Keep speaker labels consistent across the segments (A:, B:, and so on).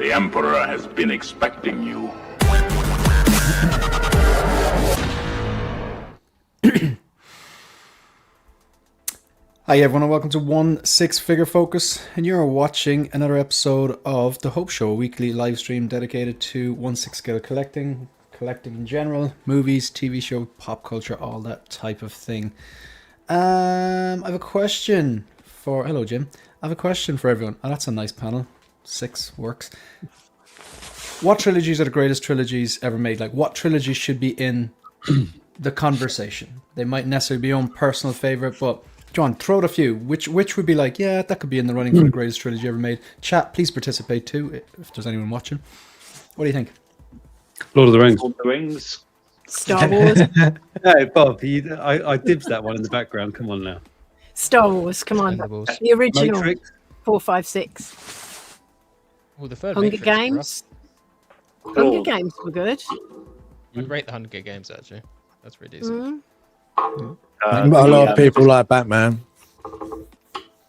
A: The Emperor has been expecting you.
B: Hi everyone and welcome to One Six Figure Focus, and you're watching another episode of The Hope Show, a weekly live stream dedicated to one six scale collecting in general, movies, TV show, pop culture, all that type of thing. I have a question for... Hello Jim. I have a question for everyone. Oh, that's a nice panel. 6 works. What trilogies are the greatest trilogies ever made? Like, what trilogies should be in the conversation? They might necessarily be your own personal favourite, but John, throw out a few. Which would be like, yeah, that could be in the running for the greatest trilogy ever made. Chat, please participate too, if there's anyone watching. What do you think?
C: Lord of the Rings.
D: Lord of the Rings.
E: Star Wars.
C: Hey, Bob, I dibs that one in the background. Come on now.
E: Star Wars, come on. The original.
C: Matrix.
E: 4, 5, 6.
F: Well, the third
E: Hunger
F: Matrix for us.
E: Games. Hunger Games were good.
F: I'd rate the Hunger Games actually. That's pretty decent.
G: A lot of people like Batman.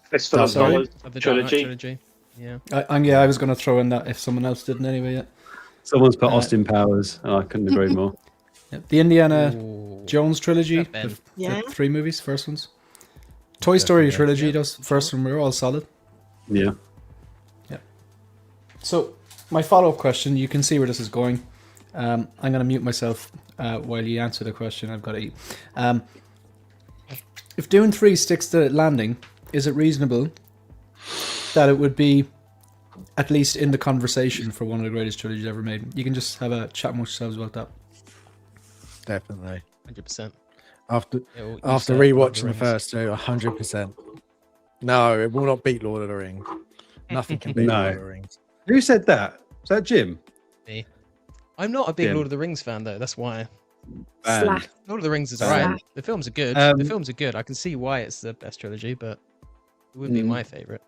D: Fistful of Dollars
F: Of the Dark Knight
D: trilogy.
F: Yeah.
B: I was going to throw in that if someone else didn't anyway yet.
C: Someone's put Austin Powers, and I couldn't agree more.
B: Yeah. The Indiana
F: Ooh.
B: Jones trilogy,
F: Ben.
B: the
E: Yeah.
B: 3 movies, first ones. Toy Story
F: yeah.
B: trilogy,
F: Yeah.
B: those first one were all solid.
C: Yeah.
B: So, my follow-up question, you can see where this is going. I'm going to mute myself while you answer the question. I've got to eat. If Dune 3 sticks to landing, is it reasonable that it would be at least in the conversation for one of the greatest trilogies ever made? You can just have a chat amongst yourselves about that.
G: Definitely.
F: 100%.
G: After
F: You
G: after
F: said
G: rewatching
F: Lord of
G: the
F: Rings.
G: first two, 100%. No, it will not beat Lord of the Rings. Nothing can beat
C: No.
G: Lord of the Rings.
C: Who said that? Was that Jim?
F: Me. I'm not a big
C: Yeah.
F: Lord of the Rings fan though. That's why.
C: Banned.
E: Slack.
F: Lord of the Rings is
C: Banned.
F: alright. The films are good.
C: Um,
F: The films are good. I can see why it's the best trilogy, but it wouldn't be my favorite.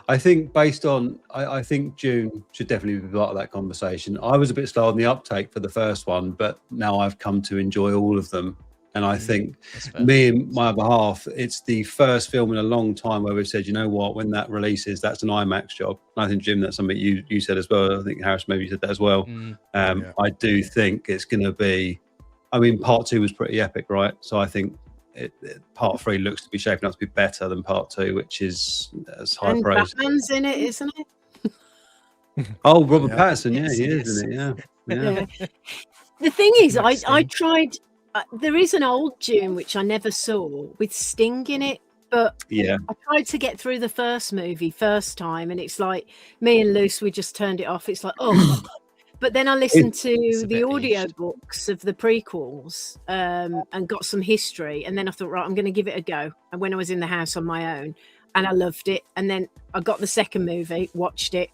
C: I think based on, I think June should definitely be part of that conversation. I was a bit slow on the uptake for the first one, but now I've come to enjoy all of them. And I think
F: That's fair.
C: me and my other half, it's the first film in a long time where we've said, you know what, when that releases, that's an IMAX job. And I think, Jim, that's something you said as well. I think Harris maybe said that as well.
F: Mm.
C: I do think it's going to be, I mean, part 2 was pretty epic, right? So I think part 3 looks to be shaping up to be better than part 2, which is as high
E: And
C: praise.
E: Batman's in it, isn't it?
C: Oh, Robert
G: Yeah.
C: Pattinson, yeah,
F: Yes,
C: he
F: it
C: is,
F: is.
C: isn't it? Yeah.
E: Yeah. The thing is,
F: Like
E: I
F: Sting.
E: tried. There is an old Dune which I never saw with Sting in it, but
C: Yeah.
E: I tried to get through the first movie first time, and it's like me and Luce, we just turned it off. It's like, oh. But then I listened
F: It's
E: to
F: a
E: the
F: bit
E: audio
F: aged.
E: books of the prequels and got some history. And then I thought, right, I'm going to give it a go. And when I was in the house on my own, and I loved it. And then I got the second movie, watched it,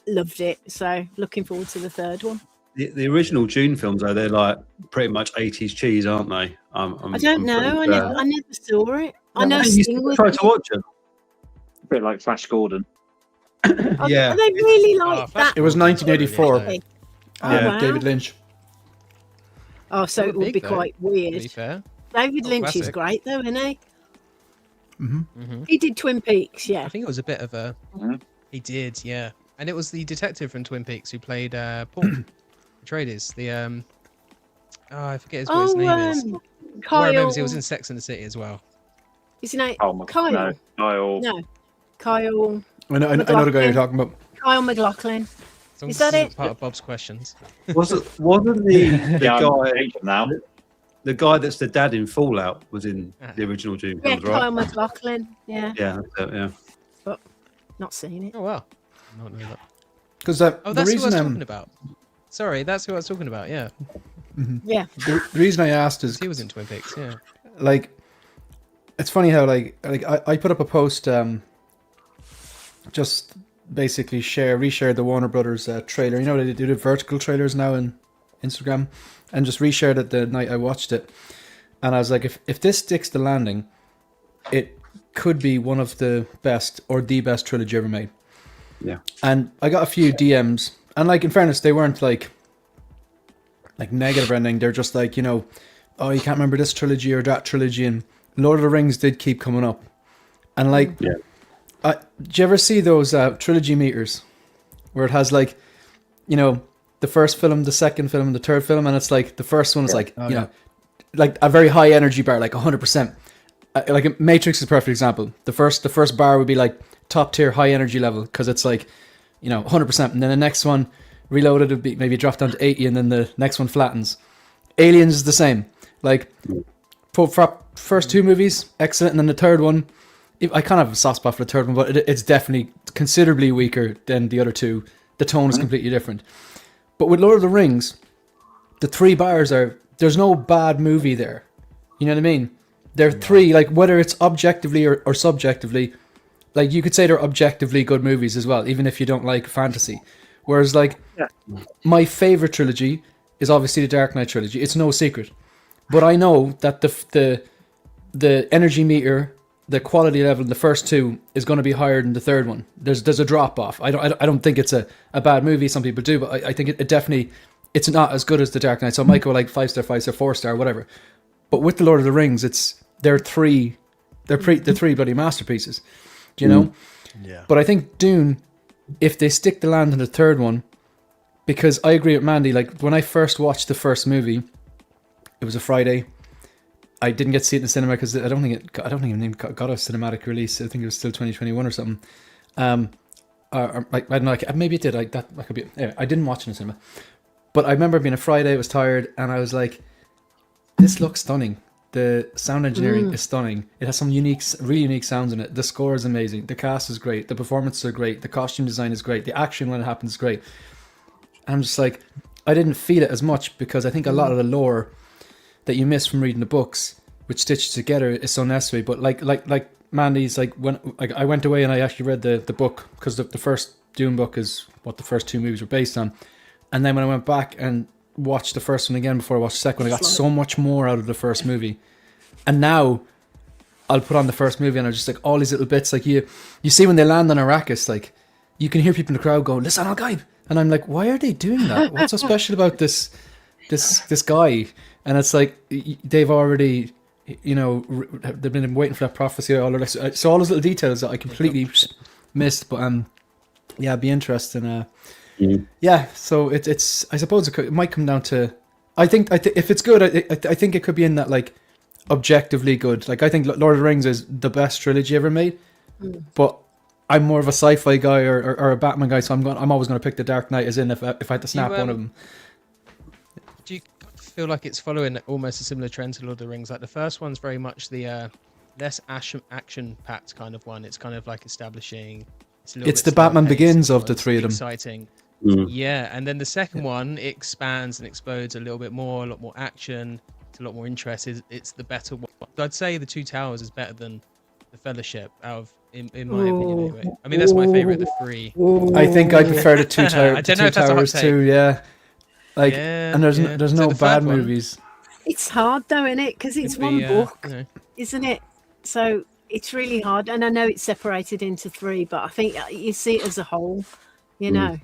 E: loved it. So looking forward to the third one.
C: The original June films, though, they're like pretty much 80s cheese, aren't they?
E: I don't know. I never saw it. I know
C: You
E: Sting was.
C: try to watch them.
D: A bit like Flash Gordon.
C: Yeah.
E: Are they really like
F: Oh,
E: that?
B: It was 1984.
E: Oh,
C: Yeah.
E: wow.
B: David Lynch.
E: Oh, so
F: They
E: it
F: were
E: would
F: big,
E: be
F: though,
E: quite
F: To be
E: weird.
F: fair.
E: David
F: Oh,
E: Lynch is
F: classic.
E: great, though, isn't he?
F: hmm
E: He did Twin Peaks, yeah.
F: I think it was a bit of a.
D: Mhm.
F: He did, yeah. And it was the detective from Twin Peaks who played Paul Atreides. The I forget what his name is. All I
E: Kyle.
F: remember is he was in Sex and the City as well.
E: Is his name
D: Oh my
E: Kyle?
D: No, Kyle.
E: No, Kyle.
B: I know the guy you're talking about.
E: Kyle McLaughlin.
F: As long
E: Is
F: as
E: that
F: this
E: it?
F: Part of Bob's questions.
C: Wasn't the
D: Yeah, I'm
C: guy
D: thinking now.
C: the guy that's the dad in Fallout was in the original June
E: Yeah,
C: films, right?
E: Kyle McLaughlin. Yeah,
C: Yeah, that's it, yeah.
E: not seen it.
F: Oh wow. Not know that.
B: Because
F: Oh,
B: the
F: that's who I was
B: reason
F: talking about. Sorry, that's who I was talking about. Yeah,
E: Yeah,
B: the reason I asked is
F: he was in Twin Peaks. Yeah.
B: like, it's funny how like I put up a post just basically reshared the Warner Brothers trailer. You know, they do the vertical trailers now in Instagram, and just reshared it the night I watched it. And I was like, if this sticks to landing, it could be one of the best or the best trilogy ever made.
C: Yeah.
B: And I got a few DMs, and like in fairness, they weren't like negative or anything. They're just like, you know, oh, you can't remember this trilogy or that trilogy, and Lord of the Rings did keep coming up. And like,
C: Yeah.
B: do you ever see those trilogy meters where it has like, you know, the first film, the second film, the third film, and it's like the first one is like, you know, like a very high energy bar, like 100%. Like Matrix is a perfect example. The first bar would be like top tier high energy level because it's like, you know, 100%, and then the next one Reloaded would be maybe drop down to 80, and then the next one flattens. Aliens is the same. Like, for first two movies, excellent, and then the third one, I kind of have a soft spot for the third one, but it's definitely considerably weaker than the other two. The tone is completely different. But with Lord of the Rings, the 3 bars are, there's no bad movie there. You know what I mean? There are 3, like, whether it's objectively or subjectively, like, you could say they're objectively good movies as well, even if you don't like fantasy. Whereas, like, my favorite trilogy is obviously the Dark Knight trilogy. It's no secret. But I know that the energy meter, the quality level in the first 2 is going to be higher than the third one. There's a drop off. I don't think it's a bad movie. Some people do, but I think it definitely, it's not as good as the Dark Knight. So I might go like 5-star, 5-star, 4-star, whatever. But with the Lord of the Rings, they're three bloody masterpieces. Do you know?
G: Yeah.
B: But I think Dune, if they stick the land in the third one, because I agree with Mandy, like when I first watched the first movie, it was a Friday. I didn't get to see it in the cinema because I don't think it got a cinematic release. I think it was still 2021 or something. Or I don't know, maybe it did. That could be. Anyway, I didn't watch it in the cinema, but I remember being a Friday. I was tired, and I was like, "This looks stunning. The sound engineering is stunning. It has some really unique sounds in it. The score is amazing. The cast is great. The performances are great. The costume design is great. The action when it happens is great." And I'm just like, I didn't feel it as much because I think a lot of the lore that you miss from reading the books, which stitched together, is so necessary. But like Mandy's, like when I went away and I actually read the book, because the first Dune book is what the first 2 movies were based on. And then when I went back and watched the first one again before I watched the second one, I got so much more out of the first movie. And now I'll put on the first movie and I'm just like, all these little bits, like you see when they land on Arrakis, like you can hear people in the crowd go, "Listen, Al-Gaib." And I'm like, why are they doing that? What's so special about this guy? And it's like, they've already, you know, they've been waiting for that prophecy. So all those little details that I completely missed. But yeah, it'd be interesting. Yeah, so it's I suppose it might come down to, I think if it's good, I think it could be in that, like, objectively good. Like, I think Lord of the Rings is the best trilogy ever made. But I'm more of a sci-fi guy or a Batman guy, so I'm always going to pick the Dark Knight, as in if I had to snap one of them.
F: Do you feel like it's following almost a similar trend to Lord of the Rings? Like the first one's very much the less action-packed kind of one. It's kind of like establishing. It's
B: the Batman Begins of the 3 of them.
F: Exciting. Yeah, and then the second one, it expands and explodes a little bit more, a lot more action, it's a lot more interest. It's the better one. I'd say the Two Towers is better than the Fellowship in my opinion anyway. I mean, that's my favorite of the 3.
B: I think I prefer the Two Towers.
F: I don't know if that's a hot take.
B: Too, yeah. Like,
F: yeah,
B: and there's no
F: the
B: bad
F: third one,
B: movies.
E: It's hard though, isn't it? Because it's one book, isn't it? So it's really hard. And I know it's separated into 3, but I think you see it as a whole, you know.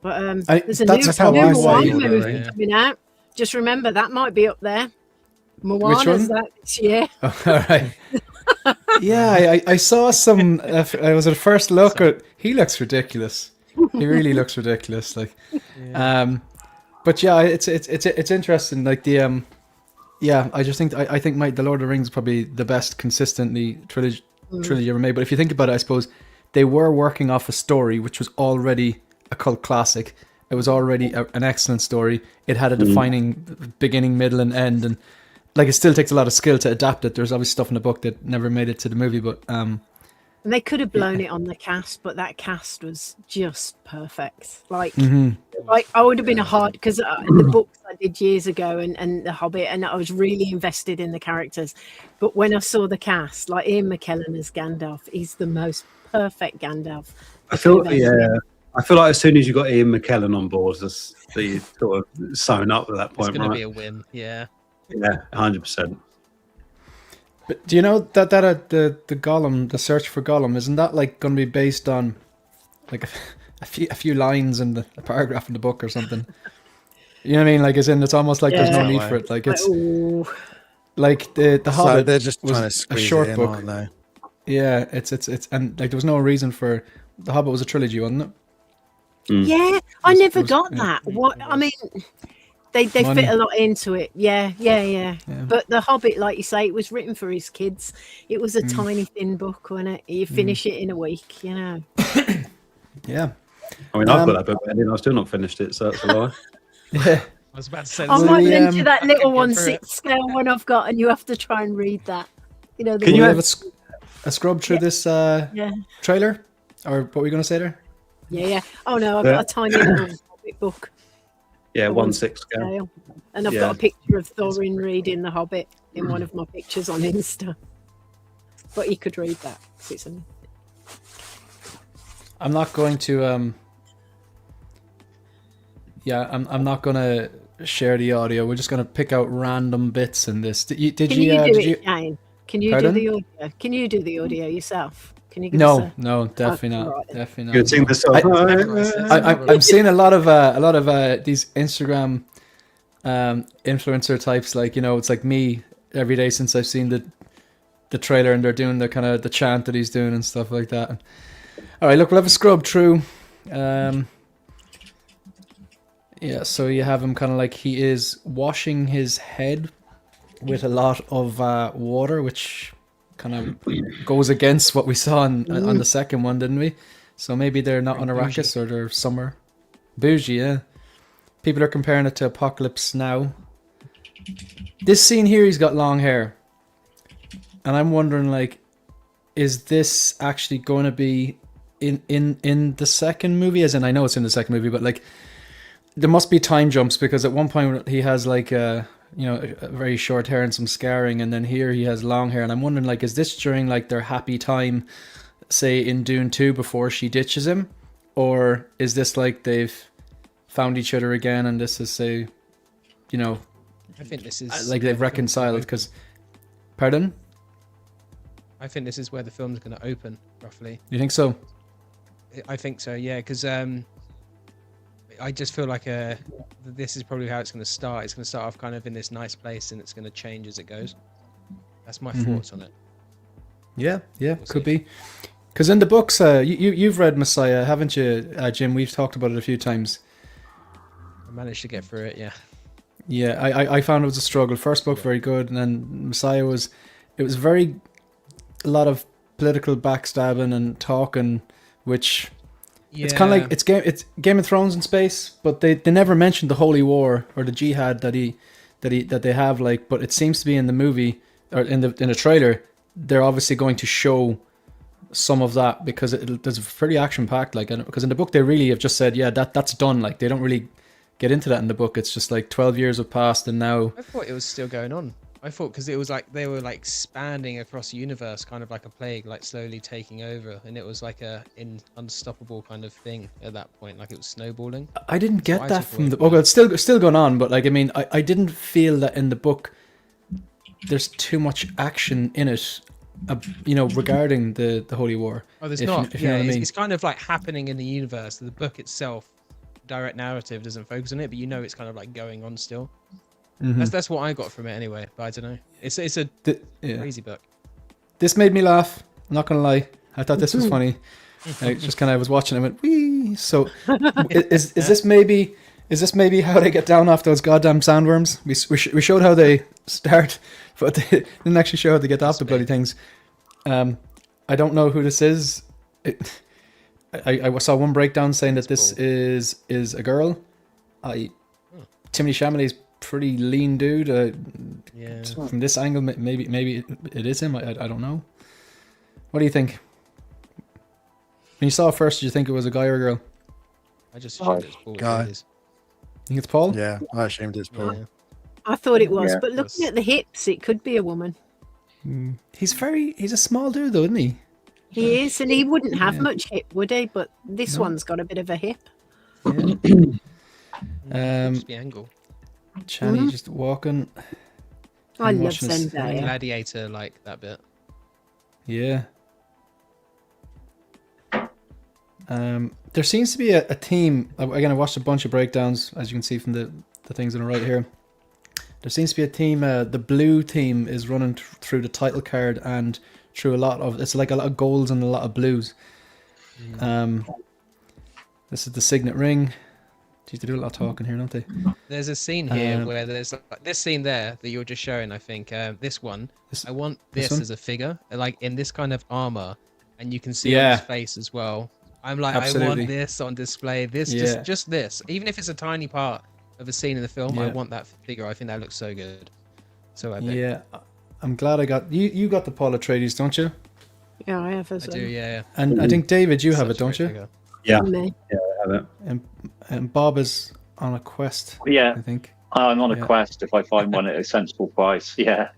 E: But there's a new Moana movie coming out. Just remember, that might be up there. Moana's that this year.
B: Oh, all right. Yeah, I saw some. I was at first look at. He looks ridiculous. He really looks ridiculous. Like, but yeah, it's interesting. Like the yeah, I just think I think the Lord of the Rings is probably the best consistently trilogy ever made. But if you think about it, I suppose they were working off a story which was already a cult classic. It was already an excellent story. It had a defining beginning, middle, and end, and like it still takes a lot of skill to adapt it. There's obviously stuff in the book that never made it to the movie, but
E: and they could have blown it on the cast, but that cast was just perfect. Like, like I would have been because the books I did years ago and The Hobbit, and I was really invested in the characters. But when I saw the cast, like Ian McKellen as Gandalf, he's the most perfect Gandalf.
C: I feel like as soon as you got Ian McKellen on board, the sort of sewn up at that point.
F: It's going to be a win, yeah.
C: Yeah, 100%.
B: But do you know that the Gollum, the search for Gollum, isn't that like going to be based on like a few lines in a paragraph in the book or something? You know what I mean? Like, as in, it's almost like there's no need for it. Like, it's like the Hobbit.
G: So they're just trying to
B: was
G: squeeze
B: a short
G: it in,
B: book.
G: aren't they?
B: Yeah, it's and like there was no reason for the Hobbit was a trilogy, wasn't it?
E: Yeah, I
B: It
E: never
B: was-
E: got
B: yeah.
E: that. What I mean, they
B: Money.
E: fit a lot into it. Yeah.
B: Yeah.
E: But The Hobbit, like you say, it was written for his kids. It was a
B: Mm.
E: tiny thin book, wasn't it? You finish it in a week, you know.
B: Yeah.
C: I mean, I've got that book, and I've still not finished it, so that's a lie.
B: Yeah.
F: I was about to say.
E: I
F: the
E: might
F: same
B: we,
F: thing.
E: lend you that little
F: Get through it.
E: 1/6 scale one I've got, and you have to try and read that. You know,
C: Can
B: Will
C: you
B: we
C: have-
B: have a scrub through this
E: Yeah.
B: trailer? Or what were we going to say there?
E: Yeah. Oh no, I've
C: Yeah.
E: got a tiny little Hobbit book.
C: Yeah,
E: a
C: 1/6 scale.
E: scale. And I've
C: Yeah.
E: got a picture of Thorin reading The Hobbit in one of my pictures on Insta. But he could read that. 'Cause it's a...
B: I'm not going to I'm not going to share the audio. We're just going to pick out random bits in this. Did you
E: Can you do
B: did
E: it,
B: you
E: Jane? Can you
B: Pardon?
E: do the audio? Can you do the audio yourself? Can you give
B: No,
E: us
B: no, definitely
E: Oh,
B: not.
E: right.
B: Definitely
C: You
B: not.
C: can sing the song.
B: I'm seeing a lot of these Instagram influencer types, like, you know, it's like me every day since I've seen the trailer, and they're doing the kind of the chant that he's doing and stuff like that. All right, look, we'll have a scrub through. Yeah, so you have him kind of like he is washing his head with a lot of water, which kind of goes against what we saw on the second one, didn't we? So maybe they're not on Arrakis, or they're somewhere. Bougie, yeah. People are comparing it to Apocalypse Now. This scene here, he's got long hair. And I'm wondering, like, is this actually going to be in the second movie? As in, I know it's in the second movie, but like, there must be time jumps, because at one point he has like a very short hair and some scarring, and then here he has long hair, and I'm wondering, like, is this during like their happy time, say in Dune 2 before she ditches him, or is this like they've found each other again, and this is, say, you know,
F: I think this is
B: like they've reconciled? Because, pardon?
F: I think this is where the film's going to open, roughly.
B: You think so?
F: I think so, yeah, because I just feel like this is probably how it's going to start. It's going to start off kind of in this nice place, and it's going to change as it goes. That's my thoughts on it.
B: Yeah,
F: We'll
B: could
F: see.
B: be. Because in the books, you've read Messiah, haven't you, Jim? We've talked about it a few times.
F: I managed to get through it, yeah.
B: Yeah, I found it was a struggle. First book, very good, and then Messiah was a lot of political backstabbing and talking, which it's kind of like it's Game of Thrones in space, but they never mentioned the Holy War or the jihad that they have, like. But it seems to be in the movie, or in the trailer, they're obviously going to show some of that, because there's pretty action packed, like, because in the book they really have just said, yeah, that's done. Like, they don't really get into that in the book. It's just like 12 years have passed, and now
F: I thought it was still going on. I thought, because it was like they were like expanding across the universe, kind of like a plague, like slowly taking over, and it was like unstoppable kind of thing at that point, like it was snowballing.
B: I didn't get
F: I
B: that
F: took
B: from
F: away
B: the
F: from
B: book. It's still going on, but like, I mean, I didn't feel that in the book there's too much action in it, regarding the Holy War.
F: Oh, there's
B: if
F: not.
B: you know
F: Yeah,
B: what I mean.
F: it's kind of like happening in the universe. The book itself, direct narrative, doesn't focus on it, but it's kind of like going on still.
B: Mhm.
F: That's what I got from it anyway. But I don't know. It's a
B: Yeah.
F: crazy book.
B: This made me laugh. I'm not gonna lie. I thought this was funny. I just kind of was watching it and went, wee. So, is this maybe how they get down off those goddamn sandworms? We showed how they start, but they didn't actually show how they get off the bloody things. I don't know who this is. I saw one breakdown saying that this is a girl. Timothy Chalamet's pretty lean dude.
F: Yeah.
B: From this angle, maybe it is him. I don't know. What do you think? When you saw it first, did you think it was a guy or a girl?
F: I just assumed it's Paul.
G: Guy.
F: It is.
B: You think it's Paul?
G: Yeah, I assumed it's Paul.
F: Yeah.
E: I thought it was,
D: Yeah.
E: but looking at the hips, it could be a woman.
B: He's a small dude though, isn't he?
E: He is, and he wouldn't have
B: Yeah.
E: much hip, would he? But this
B: No.
E: one's got a bit of a hip.
F: Just the angle.
B: Channy just walking.
E: I
B: I'm
E: love
B: watching this-
E: Zendaya.
F: Gladiator, like that bit.
B: Yeah. There seems to be a theme. Again, I watched a bunch of breakdowns, as you can see from the things on the right here. There seems to be a theme. The blue theme is running through the title card and through it's like a lot of golds and a lot of blues. This is the signet ring. Geez, they do a lot of talking here, don't they?
F: There's a scene here
B: Um,
F: where there's like, this scene there that you're just showing. I think this one.
B: This-
F: I want
B: this
F: this
B: one?
F: as a figure, like in this kind of armor, and you can see on
B: Yeah.
F: his face as well. I'm like, I
B: Absolutely.
F: want this on display. This,
B: Yeah.
F: just this. Even if it's a tiny part of a scene in the film, I
B: Yeah.
F: want that figure. I think that looks so good. So epic.
B: Yeah, I'm glad I got you. You got the Paul Atreides, don't you?
E: Yeah, I have
F: I
E: as well.
F: do. Yeah.
B: And I think David, you have
F: Such
B: it,
F: a
B: don't
F: great
B: you?
F: figure.
C: Yeah,
E: Me.
C: I have it.
B: And Bob is on a quest,
D: Yeah,
B: I think.
D: I'm on a
B: Yeah.
D: quest if I find one at a sensible price. Yeah.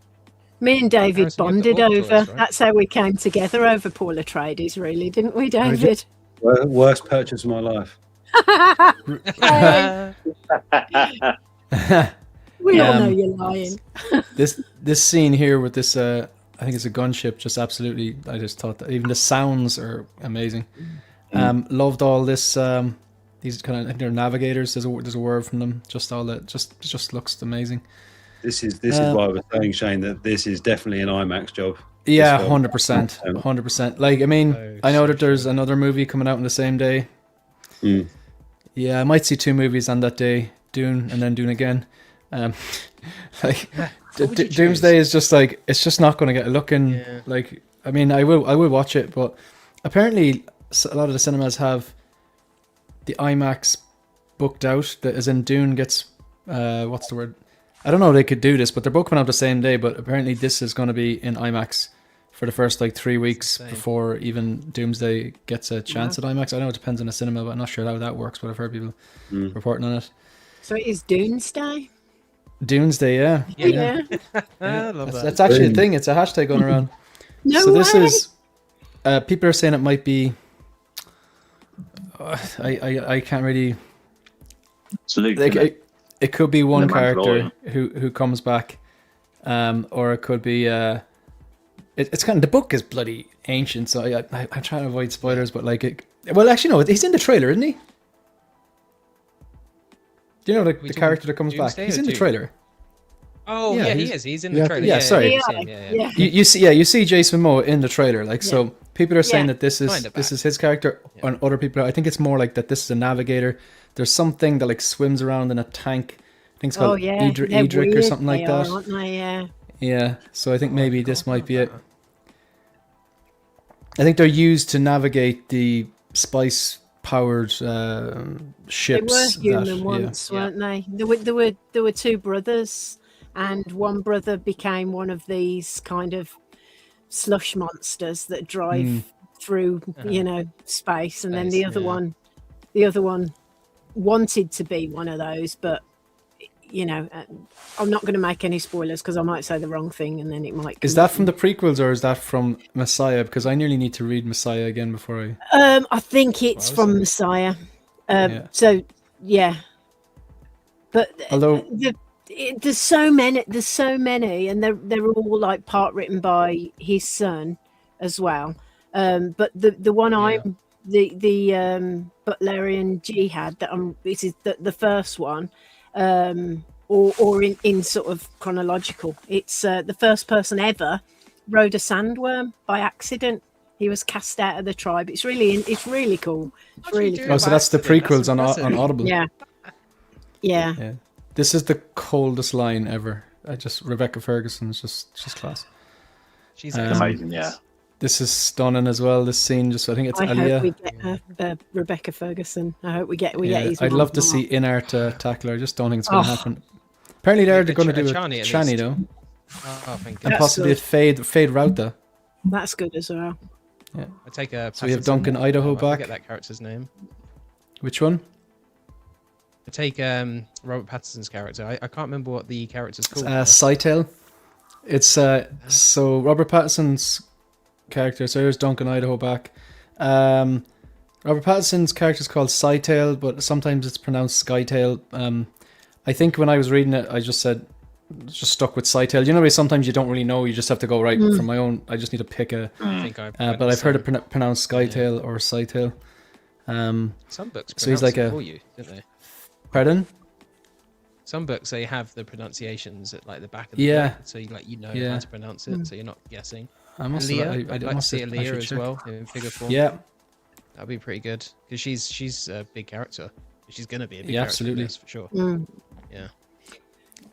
E: Me and David
F: Harrison, you have the
E: bonded
F: orc
E: over.
F: toys, right?
E: That's how we came together over Paul Atreides, really, didn't we,
B: did.
E: David?
C: Worst purchase of my life.
E: We all know
B: Um,
E: you're lying.
B: this scene here with this, I think it's a gunship. Just absolutely, I just thought that even the sounds are amazing. Loved all this. These kind of, I think they're navigators. There's a word from them. Just all that. Just looks amazing.
C: This is why I was saying, Shane, that this is definitely an IMAX job.
B: Yeah,
C: This film.
B: 100%, 100%. Like, I mean,
F: Oh,
B: I know
F: so
B: that there's
F: true.
B: another movie coming out on the same day.
C: Mm.
B: Yeah, I might see 2 movies on that day, Dune and then Dune again. Like,
F: What would you choose?
B: Doomsday is just like, it's just not going to get a look in.
F: Yeah.
B: Like, I mean, I will watch it, but apparently a lot of the cinemas have the IMAX booked out. That as in Dune gets, what's the word? I don't know if they could do this, but they're both coming out the same day. But apparently this is going to be in IMAX for the first like 3 weeks
F: insane.
B: before even Doomsday gets a chance at IMAX. I know it depends on the cinema, but I'm not sure how that works. But I've heard people reporting on it.
E: So it is Doomsday.
B: Doomsday, yeah.
E: Yeah.
F: I love that.
B: That's actually a thing. It's a hashtag going around.
E: No
B: So this
E: way.
B: is people are saying it might be. I can't really.
D: It's Luke.
B: Like
D: isn't it?
B: it could be one
D: The
B: character who comes back, or it could be it's kind of, the book is bloody ancient, so I'm trying to avoid spoilers, but like it. Well, actually, no, he's in the trailer, isn't he? Do you know the
F: talking
B: character that comes back?
F: Doomsday
B: He's
F: or
B: in the
F: Doom?
B: trailer.
F: Oh
B: Yeah,
F: yeah,
B: he's-
F: he is. He's in the
G: yeah,
F: trailer.
B: yeah, sorry.
F: I've seen him, yeah.
B: You see Jason Momoa in the trailer, like so. People are saying
E: Yeah.
B: that this
F: Kinda
B: is his character, and other people. I think it's more like that. This is a navigator. There's something that like swims around in a tank. I think it's
E: Oh
B: called
E: yeah. They're
B: Edric or
E: weird,
B: something like
E: they
B: that.
E: are, aren't they? Yeah.
B: Yeah, so I think maybe this might be it.
F: that.
B: I think they're used to navigate the spice-powered
E: They
B: ships.
E: were human
B: that-
E: once,
F: Yeah.
E: weren't they? There were 2 brothers, and one brother became one of these kind of slush monsters that drive through, space, and then
F: Space,
E: the other one wanted to be one of those, but I'm not going to make any spoilers because I might say the wrong thing, and then it might.
B: Is that from the prequels or is that from Messiah? Because I nearly need to read Messiah again before I.
E: I think it's
F: What was
E: from
F: it?
E: Messiah.
B: Yeah.
E: So yeah, but
B: Although
E: there's so many, and they're all like part written by his son as well. But the one I'm the Butlerian Jihad that this is the first one, or in sort of chronological. It's the first person ever rode a sandworm by accident. He was cast out of the tribe. It's really cool. It's really
F: do
E: cool.
B: oh, so that's the
F: accident, that's
B: prequels on
F: impressive.
B: Audible.
E: Yeah.
B: Yeah. This is the coldest line ever. Rebecca Ferguson's she's class.
F: She's
D: Amazing, yeah.
B: This is stunning as well. This scene, I think it's
E: I hope
B: Aliyah.
E: we get Rebecca Ferguson. I hope we get his
B: I'd
E: mum.
B: love to see INART tackle her. I just don't think it's going to
E: Oh.
B: happen. Apparently, they're
F: Yeah,
B: going to do a
F: Chani at
B: Chani
F: least.
B: though,
F: Oh, thank
B: and
F: you.
B: possibly a Fade Rauta.
E: That's good as well.
F: I take a.
B: So we have Duncan Idaho
F: I
B: back.
F: forget that character's name.
B: Which one?
F: I take Robert Pattinson's character. I can't remember what the character's called.
B: Cytail. It's so Robert Pattinson's character. So here's Duncan Idaho back. Robert Pattinson's character is called Cytail, but sometimes it's pronounced Skytail. I think when I was reading it, I just stuck with Cytail. You know, sometimes you don't really know. You just have to go right from my own. I just need to pick a.
F: I think I.
B: But I've heard it pronounced Skytail or Cytail.
F: Some books
B: So he's
F: pronounce
B: like
F: it
B: a-
F: for you, don't they?
B: Pardon?
F: Some books they have the pronunciations at like the back of the
B: Yeah.
F: book, so you
B: Yeah.
F: how to pronounce it, so you're not guessing.
B: I must
F: Aaliyah,
B: have.
F: I'd like to see Aaliyah as well in figure form.
B: Yeah.
F: That'd be pretty good because she's a big character. She's gonna be a big
B: Yeah,
F: character
B: absolutely.
F: in this, for sure.
E: Mm.
F: Yeah.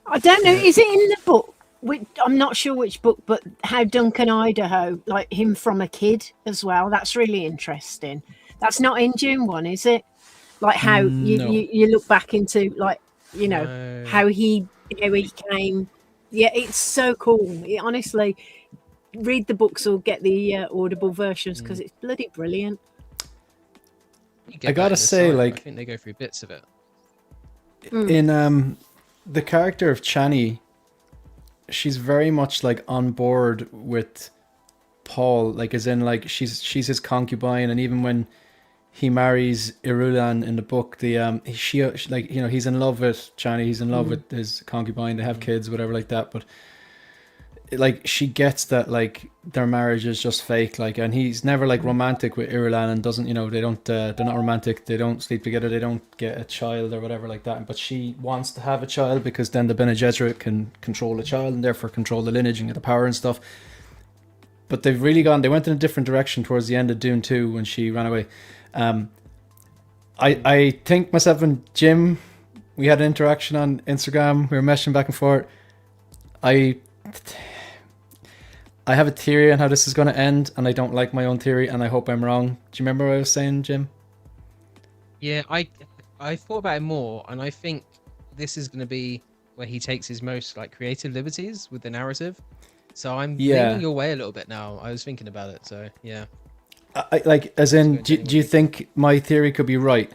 E: I don't know. Is it in the book? I'm not sure which book, but how Duncan Idaho, like him from a kid as well. That's really interesting. That's not in June 1, is it? Like how
B: No.
E: you look back into like
F: No.
E: how he came. Yeah, it's so cool. Honestly, read the books or get the audible versions because it's bloody brilliant.
F: You get
B: I
F: that
B: gotta
F: in the
B: say,
F: side,
B: like-
F: I think they go through bits of it.
B: In the character of Chani, she's very much like on board with Paul, like as in like she's his concubine, and even when he marries Irulan in the book, the she like he's in love with Chani, he's in love with his concubine, they have kids, whatever like that, but like she gets that like their marriage is just fake, like, and he's never like romantic with Irulan and doesn't they don't they're not romantic, they don't sleep together, they don't get a child or whatever like that, but she wants to have a child because then the Bene Gesserit can control the child and therefore control the lineage and get the power and stuff. But they went in a different direction towards the end of Dune 2 when she ran away. I think myself and Jim, we had an interaction on Instagram, we were meshing back and forth. I have a theory on how this is going to end, and I don't like my own theory, and I hope I'm wrong. Do you remember what I was saying, Jim?
F: Yeah, I thought about it more, and I think this is going to be where he takes his most like creative liberties with the narrative. So I'm leaning your way a little bit now. I was thinking about it, so yeah.
B: I like, as in, do you think my theory could be right?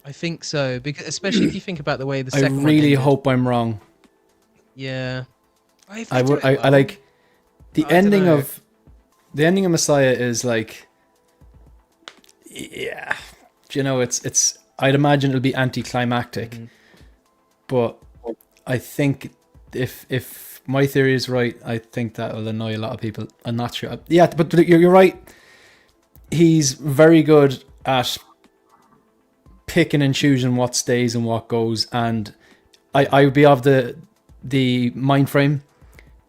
F: I think so, because especially if you think about the way the
B: I
F: second one
B: really
F: ended.
B: hope I'm wrong.
F: Yeah,
B: I like the ending of Messiah is like, yeah, it's I'd imagine it'll be anticlimactic, but I think if my theory is right, I think that'll annoy a lot of people. I'm not sure. Yeah, but you're right. He's very good at picking and choosing what stays and what goes, and I would be of the mind frame.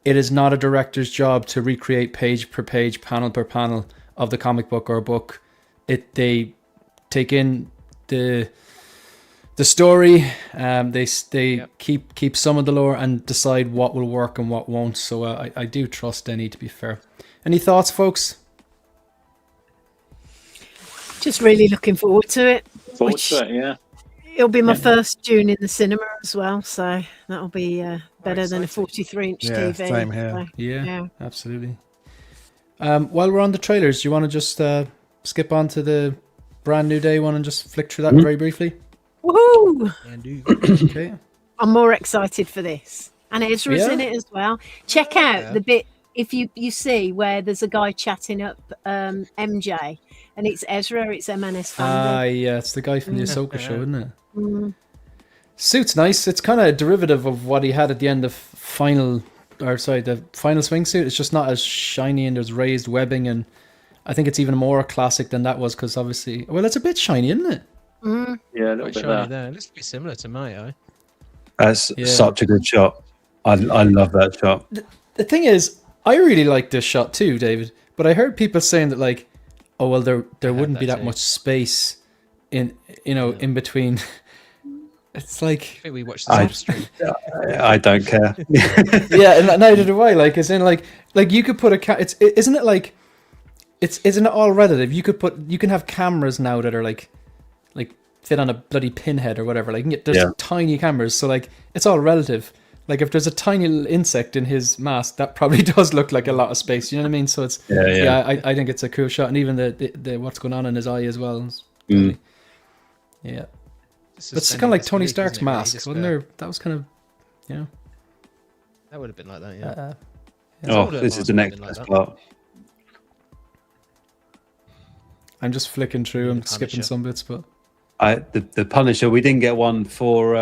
B: It is not a director's job to recreate page per page, panel per panel of the comic book or book. They take in the story. They keep some of the lore and decide what will work and what won't. So I do trust Denny, to be fair. Any thoughts, folks?
E: Just really looking forward to it.
D: Forward to it, yeah.
E: It'll be my first June in the cinema as well, so that'll be better than a
F: exciting.
E: 43-inch
G: Yeah,
E: TV.
G: same here.
E: So,
B: Yeah, absolutely. While we're on the trailers, do you want to just skip on to the brand new day one and just flick through that very briefly?
E: woohoo!
B: Okay.
E: I'm more excited for this, and Ezra's in it as well. Check out the bit if you see where there's a guy chatting up MJ, and it's Ezra. It's M&S family.
B: Yeah, it's the guy from the Ahsoka show, isn't it? Suit's nice. It's kind of a derivative of what he had at the end of the final swing suit. It's just not as shiny and there's raised webbing, and I think it's even more classic than that was because obviously, well, it's a bit shiny, isn't it?
D: Yeah, a little
F: Quite
D: bit
F: shiny
D: there.
F: there. It looks to be similar to my eye.
C: That's such a good shot. I love that shot.
B: The thing is, I really like this shot too, David. But I heard people saying that like, oh well, there wouldn't be
F: that
B: that
F: too.
B: much space in in between. It's like,
F: I think we watched the live stream.
C: I don't care.
B: yeah, and neither do I. Like, as in like you could put isn't it like, isn't it all relative? You can have cameras now that are like fit on a bloody pinhead or whatever. Like, there's tiny cameras, so like it's all relative. Like, if there's a tiny little insect in his mask, that probably does look like a lot of space. You know what I mean? So it's I think it's a cool shot, and even the what's going on in his eye as well. Yeah, but it's kind of like Tony Stark's mask, wasn't there? That was kind of,
F: That would have been like that, yeah.
C: This is the next best part.
B: I'm just flicking through. I'm skipping
F: Punisher.
B: some bits, but
C: The Punisher. We didn't get one for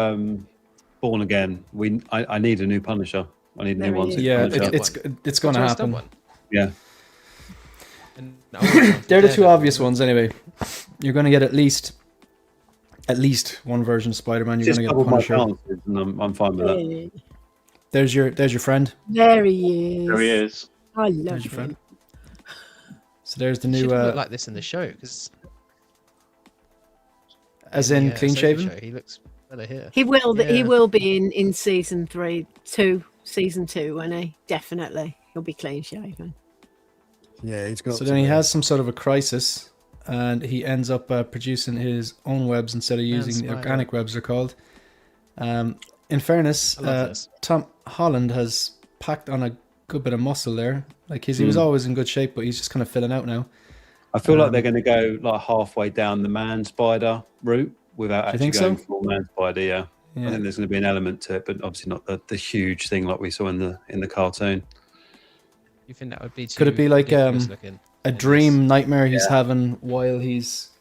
C: Born Again. I need a new Punisher. I need a
E: There
C: new one.
E: he is.
B: yeah,
F: Punisher.
B: it's going to
F: John's done
B: happen.
F: one.
C: Yeah.
F: And I want one for
B: They're the two
F: Daredevil.
B: obvious ones, anyway. You're going to get at least one version of Spider-Man. You're
C: Just
B: going to get
C: double my
B: Punisher.
C: chances, and I'm fine with that.
B: There's your friend.
E: There he is.
D: There he is.
E: I love
B: There's your friend.
E: him.
B: So there's the
F: It
B: new.
F: should look like this in the show because
B: As
F: in
B: in
F: the,
B: clean
F: Ahsoka
B: shaven?
F: show. He looks better here.
E: He will. He
F: Yeah.
E: will be in season 2, won't he? Definitely, he'll be clean shaven.
G: Yeah, he's got.
B: So
G: to
B: then he
G: be.
B: has some sort of a crisis, and he ends up producing his own webs instead of using the
F: spider.
B: organic webs they're called. In fairness,
F: I love this.
B: Tom Holland has packed on a good bit of muscle there. Like he was always in good shape, but he's just kind of filling out now.
C: I feel like they're going to go like halfway down the man spider route without
B: Do you
C: actually
B: think
C: going
B: so?
C: full man spider. Yeah. I
B: Yeah.
C: think there's going to be an element to it, but obviously not the huge thing like we saw in the cartoon.
F: You think that would be too
B: Could it be like
F: ridiculous looking
B: a
F: on
B: dream
F: this?
B: nightmare he's having while he's,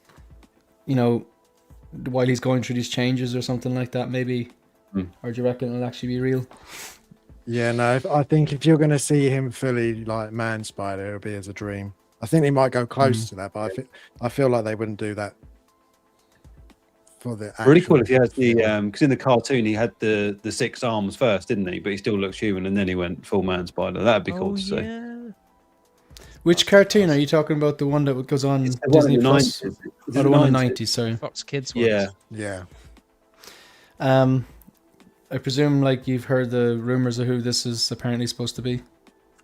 B: while he's going through these changes or something like that? Maybe, or do you reckon it'll actually be real?
G: Yeah, no. I think if you're going to see him fully like man spider, it'll be as a dream. I think he might go close to that, but I feel like they wouldn't do that for the.
C: Really cool
G: actual
C: if he has the
G: film.
C: because in the cartoon he had the 6 arms first, didn't he? But he still looks human, and then he went full man spider. That'd be cool to see.
F: Yeah.
B: Which cartoon are you talking about? The one that goes on
C: It's the one
B: Disney
C: in the
B: Plus?
C: 90s. Is it
B: Oh, the one in the
C: 90s?
B: 90s, sorry.
F: Fox Kids ones.
C: Yeah.
G: Yeah.
B: I presume like you've heard the rumors of who this is apparently supposed to be.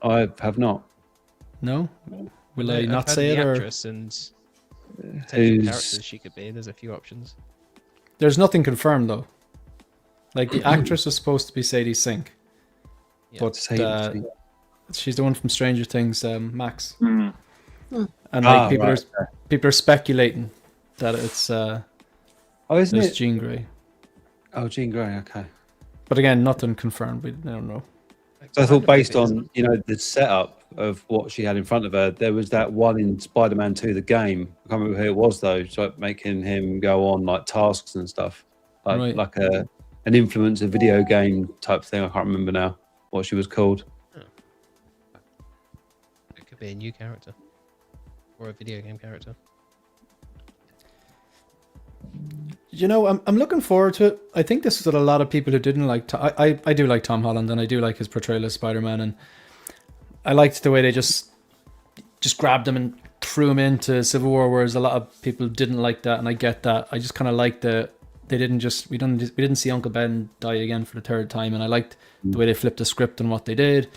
C: I have not.
B: No? Will
F: Yeah,
B: I
F: I've
B: not
F: heard
B: say
F: the
B: it, or
F: actress and potential
C: Who's-
F: characters she could be. There's a few options.
B: there's nothing confirmed though. Like the actress was supposed to be Sadie Sink,
F: Yeah.
B: but
C: Sadie Sink.
B: she's the one from Stranger Things, Max.
D: Mm.
B: And like people
C: right.
B: are speculating that it's
C: Oh, isn't
B: there's
C: it?
B: Jean Grey.
C: Oh, Jean Grey. Okay.
B: But again, nothing confirmed. We don't know.
C: So I thought based on the setup of what she had in front of her, there was that one in Spider-Man 2, the game. I can't remember who it was though. So making him go on like tasks and stuff,
B: Right.
C: like an influencer video game type thing. I can't remember now what she was called.
F: It could be a new character or a video game character.
B: I'm looking forward to it. I think this is what a lot of people who didn't like. I do like Tom Holland, and I do like his portrayal as Spider-Man, and I liked the way they just grabbed him and threw him into Civil War, whereas a lot of people didn't like that, and I get that. I just kind of liked we didn't see Uncle Ben die again for the third time, and I liked the way they flipped the script and what they did.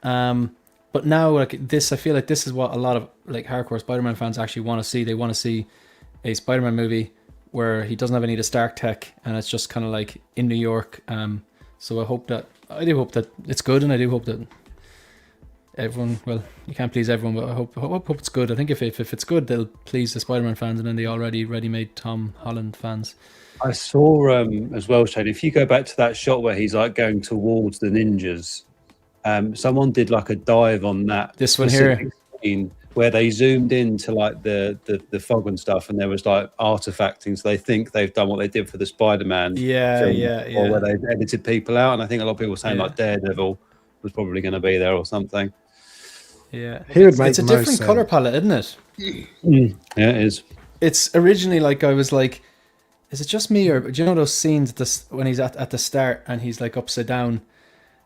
B: But now like this, I feel like this is what a lot of like hardcore Spider-Man fans actually want to see. They want to see a Spider-Man movie where he doesn't have any of the Stark tech, and it's just kind of like in New York. So I do hope that it's good, and I do hope that everyone, well, you can't please everyone, but I hope it's good. I think if it's good, they'll please the Spider-Man fans and then the already ready-made Tom Holland fans.
C: I saw as well, Shane, if you go back to that shot where he's like going towards the ninjas, someone did like a dive on that.
B: This one here.
C: specific scene where they zoomed into like the fog and stuff, and there was like artifacting. So they think they've done what they did for the Spider-Man film before, where they've edited people out. And I think a lot of people were saying like Daredevil was probably going to be there or something.
B: Yeah,
G: He would make
B: it's a
G: the most
B: different
G: sense.
B: color palette, isn't it?
C: Yeah, it is.
B: It's originally like I was like, is it just me, or do you know those scenes when he's at the start and he's like upside down,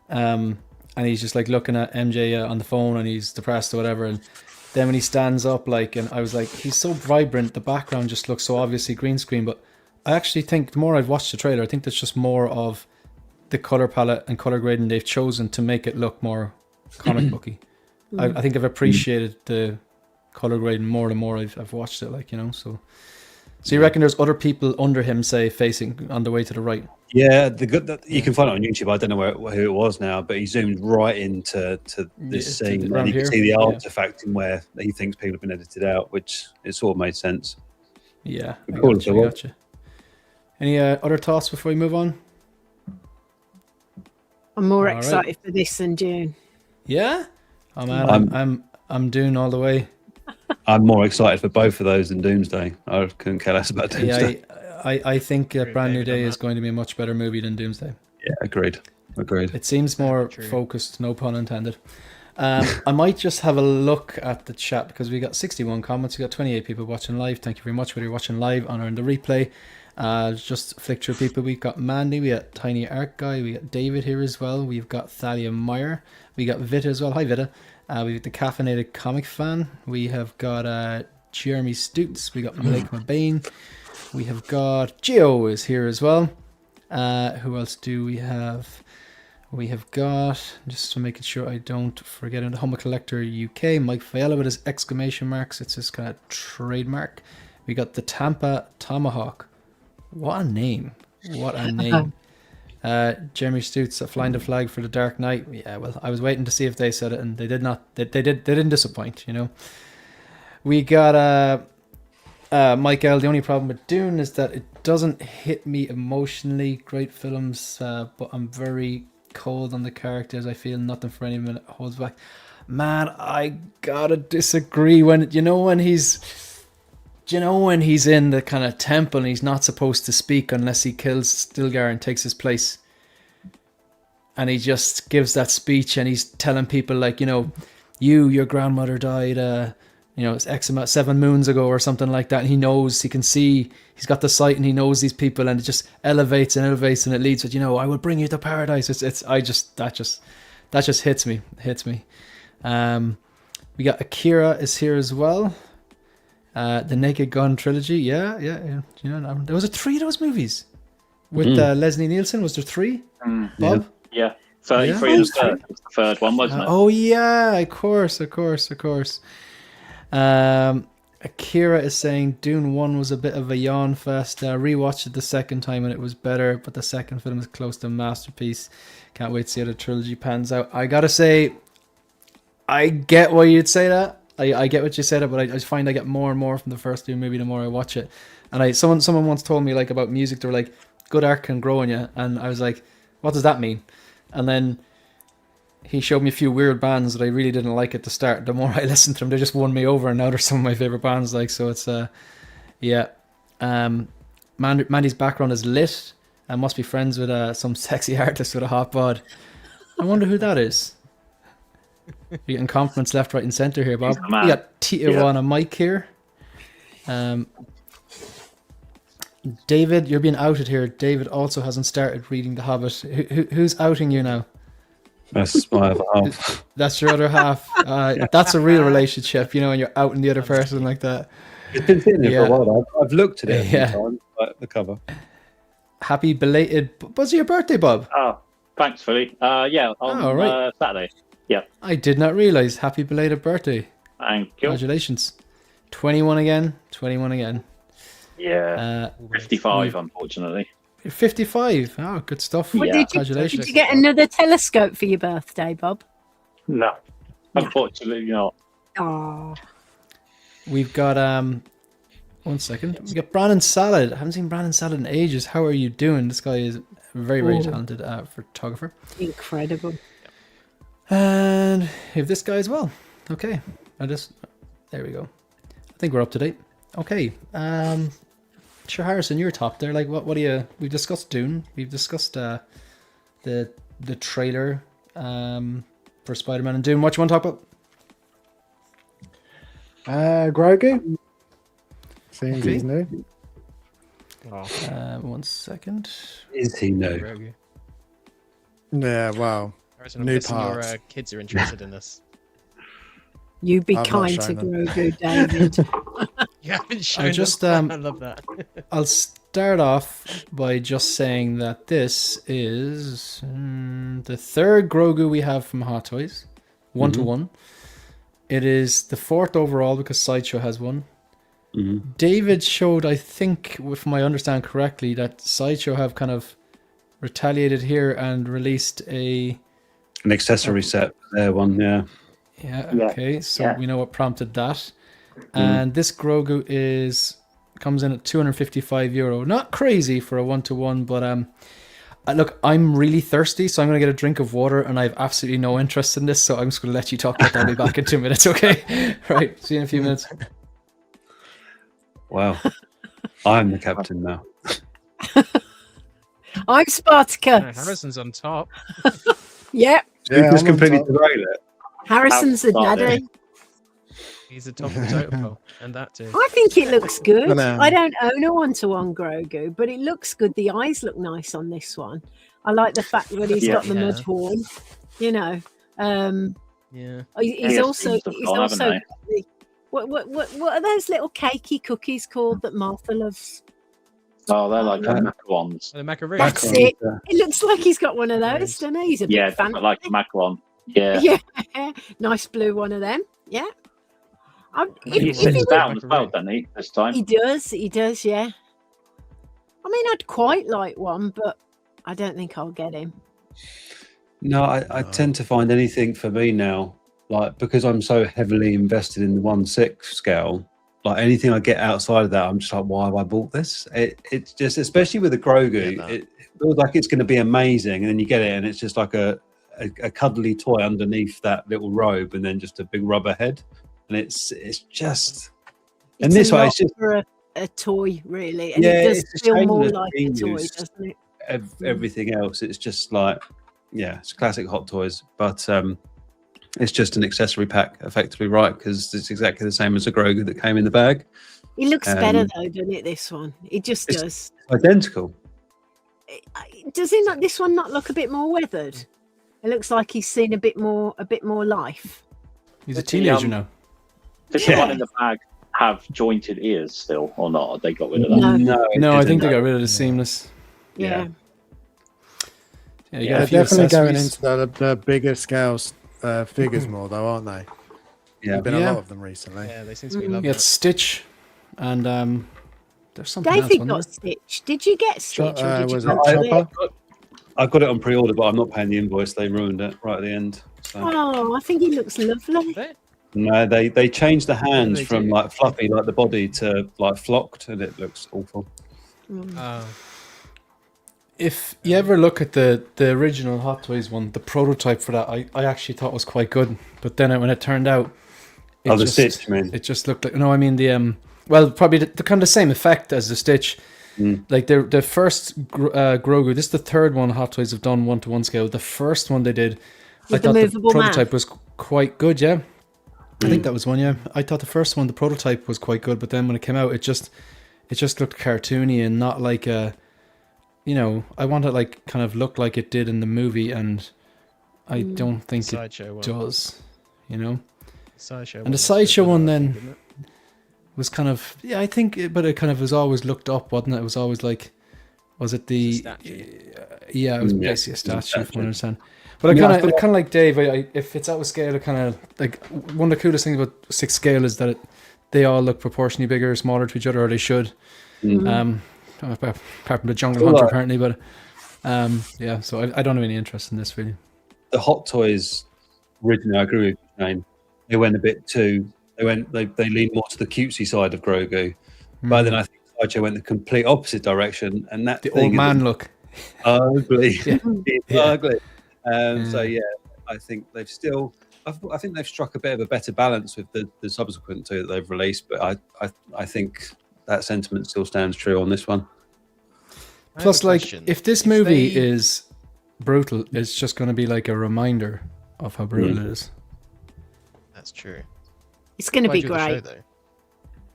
B: and he's just like looking at MJ on the phone and he's depressed or whatever, and then when he stands up, like, and I was like, he's so vibrant, the background just looks so obviously green screen. But I actually think the more I've watched the trailer, I think there's just more of the color palette and color grading they've chosen to make it look more comic booky. I think I've appreciated the color grading more the more I've watched it, like, so you reckon there's other people under him, say, facing on the way to the right?
C: Yeah, you can find it on YouTube. I don't know who it was now, but he zoomed right into this scene, and you can see the artifacting where he thinks people have been edited out, which it sort of made sense.
B: Yeah, I
C: Cool,
B: gotcha. Any other thoughts before we move on?
E: I'm more
B: All right.
E: excited for this than June.
B: Yeah. Oh man, I'm Dune all the way.
C: I'm more excited for both of those than Doomsday. I couldn't care less about Doomsday.
B: Yeah, I think Brand New
F: David, on
B: Day is
F: that.
B: going to be a much better movie than Doomsday.
C: Yeah, agreed.
B: It seems more
F: True.
B: focused, no pun intended. I might just have a look at the chat because we got 61 comments. We got 28 people watching live. Thank you very much whether you're watching live or in the replay. Just flick through people. We've got Mandy, we got Tiny Art Guy, we got David here as well. We've got Thalia Meyer, we got Vita as well. Hi Vita. We've got the Caffeinated Comic Fan. We have got Jeremy Stoots. We got Blake McBain. We have got Gio is here as well. Who else do we have? We have got, just to make sure I don't forget, the Humble Collector UK, Mike Fiala with his exclamation marks. It's his kind of trademark. We got the Tampa Tomahawk. What a name. What a name. Jeremy Stutz, flying the flag for the Dark Knight. Yeah, well, I was waiting to see if they said it, and they did not. They didn't disappoint, you know. We got Mike L. The only problem with Dune is that it doesn't hit me emotionally. Great films, but I'm very cold on the characters. I feel nothing for any minute holds back. Man, I gotta disagree. When he's in the kind of temple and he's not supposed to speak unless he kills Stilgar and takes his place, and he just gives that speech and he's telling people like, your grandmother died it's X amount 7 moons ago or something like that, and he can see, he's got the sight and he knows these people, and it just elevates and it leads with, I will bring you to paradise. That just hits me. We got Akira is here as well. The Naked Gun trilogy. Yeah. There was 3 of those movies with Leslie Nielsen. Was there 3? Bob?
D: Yeah. 33 was the third one, wasn't it?
B: Oh yeah, of course. Akira is saying Dune 1 was a bit of a yawn fest. Rewatched it the second time and it was better, but the second film is close to a masterpiece. Can't wait to see how the trilogy pans out. I gotta say, I get why you'd say that. I get what you said, but I just find I get more and more from the first Dune movie the more I watch it. And someone once told me like about music, they were like, good art can grow on you, and I was like, what does that mean? And then he showed me a few weird bands that I really didn't like at the start. The more I listened to them, they just won me over, and now they're some of my favorite bands. Like, so it's yeah. Mandy's background is lit and must be friends with some sexy artist with a hot bod. I wonder who that is. You're getting compliments left, right, and centre here, Bob. We got Tijuana Mike here. David, you're being outed here. David also hasn't started reading The Hobbit. Who's outing you now?
C: That's my other half.
B: That's your other half. That's a real relationship, and you're outing the other person like that.
C: It's been sitting there for a while. I've looked at it a few times, like the cover.
B: Happy belated. Was it your birthday, Bob?
D: Oh, thanks, Philly. On Saturday. Yeah. I
B: did not realise. Happy belated birthday.
D: Thank you.
B: Congratulations. 21 again.
D: Yeah. 55, unfortunately.
B: 55. Oh, good stuff.
E: Congratulations. Did you get another telescope for your birthday, Bob?
D: No. Unfortunately not.
E: Oh.
B: We've got one second. We got Brandon Salad. I haven't seen Brandon Salad in ages. How are you doing? This guy is a very, very talented photographer.
E: Incredible.
B: And we have this guy as well. Okay. There we go. I think we're up to date. Okay. Sure, Harrison, you're top there. Like, what do you? We've discussed Dune. We've discussed the trailer for Spider-Man and Dune. What you want to talk
G: about? Grogu. Seems he's new.
B: One second.
C: Is he new?
G: Yeah. Wow.
F: Harrison, new parts. Your kids are interested in this.
E: You be kind to Grogu, David.
F: You haven't shown I love that.
B: I'll start off by just saying that this is the third Grogu we have from Hot Toys, 1-to-1. It is the 4th overall because Sideshow has one. David showed, I think, if I understand correctly, that Sideshow have kind of retaliated here and released an
C: accessory set for their one, yeah.
B: Yeah, okay, so we know what prompted that. And this Grogu comes in at €255. Not crazy for a 1-to-1, but look, I'm really thirsty, so I'm going to get a drink of water, and I have absolutely no interest in this, so I'm just going to let you talk about that. I'll be back in 2 minutes, okay? Right, see you in a few minutes.
C: Wow. I'm the captain now.
E: I'm Spartacus.
F: Harrison's on top.
E: Yep.
C: Yeah, just completely derail it.
E: Harrison's the daddy.
F: He's the top of the totem pole, and that too.
E: I think it looks good. I don't own a 1-to-1 Grogu, but it looks good. The eyes look nice on this one. I like the fact that he's got the mud horn. He's also. What are those little cakey cookies called that Martha loves?
D: Oh, they're like the macarons.
F: The macaroons.
E: That's it. It looks like he's got one of those, doesn't he? He's a
D: Yeah,
E: big fan.
D: like a macaron. Yeah.
E: Yeah, nice blue one of them. Yeah.
D: He sits down as well, doesn't he? This time.
E: He does. Yeah. I mean, I'd quite like one, but I don't think I'll get him.
C: No, I tend to find anything for me now, like because I'm so heavily invested in the 1/6 scale. Like anything I get outside of that, I'm just like, why have I bought this? It's just, especially with the Grogu, it feels like it's going to be amazing, and then you get it, and it's just like a cuddly toy underneath that little robe, and then just a big rubber head, and it's just. And this way, it's just
E: for a toy, really, and it does feel more like a toy, doesn't it?
C: Everything else, it's just like, yeah, it's classic Hot Toys, but it's just an accessory pack, effectively, right? Because it's exactly the same as the Grogu that came in the bag.
E: It looks better though, doesn't it? This one, it just does.
C: Identical.
E: Does it not? This one not look a bit more weathered? It looks like he's seen a bit more life.
B: He's a teenager now.
D: Does the one in the bag have jointed ears still, or not? They got rid of that.
B: No, I think they got rid of the seamless.
E: Yeah.
G: They're definitely going into the bigger scales figures more, though, aren't they?
C: Yeah,
G: there's been a lot of them recently.
F: Yeah, they seem to be loving
B: You got
F: it.
B: Stitch, and there's something
E: David
B: else.
E: got Stitch. Did you get Stitch? Or did
G: was
E: you
G: it
E: go to
G: Chopper?
C: I got it on pre-order, but I'm not paying the invoice. They ruined it right at the end. So.
E: Oh, I think he looks lovely.
C: No, they changed the hands
F: They
C: from
F: do.
C: like fluffy, like the body, to like flocked, and it looks awful.
B: If you ever look at the original Hot Toys one, the prototype for that, I actually thought was quite good. But then when it turned out,
C: the Stitch, man.
B: It just looked like, no, I mean the well, probably the kind of the same effect as the Stitch. Like the first Grogu, this is the third one Hot Toys have done 1-to-1 scale. The first one they did, I thought the prototype was quite good. Yeah, I think that was one. Yeah, I thought the first one, the prototype was quite good, but then when it came out, it just looked cartoony and not like a. You know, I want it like kind of look like it did in the movie, and I don't think it does. You know, and the sideshow one then was kind of I think, but it kind of was always looked up, wasn't it? It was always like, was it the? Yeah, it was basically a statue, from what I understand. But I kind of like Dave. If it's out of scale, it kind of like one of the coolest things about 6 scale is that they all look proportionally bigger or smaller to each other, or they should. Apart from the Jungle Hunter, apparently, but yeah. So I don't have any interest in this really.
C: The Hot Toys originally, I agree with Shane. They went a bit too. They leaned more to the cutesy side of Grogu, but then I think Sideshow went the complete opposite direction, and that
B: the old man look
C: ugly, ugly. So yeah, I think they've still. I think they've struck a bit of a better balance with the subsequent two that they've released, but I think that sentiment still stands true on this one.
B: Plus, like, if this movie is brutal, it's just going to be like a reminder of how brutal it is.
F: That's true.
E: It's going to be great.
F: Show,
B: do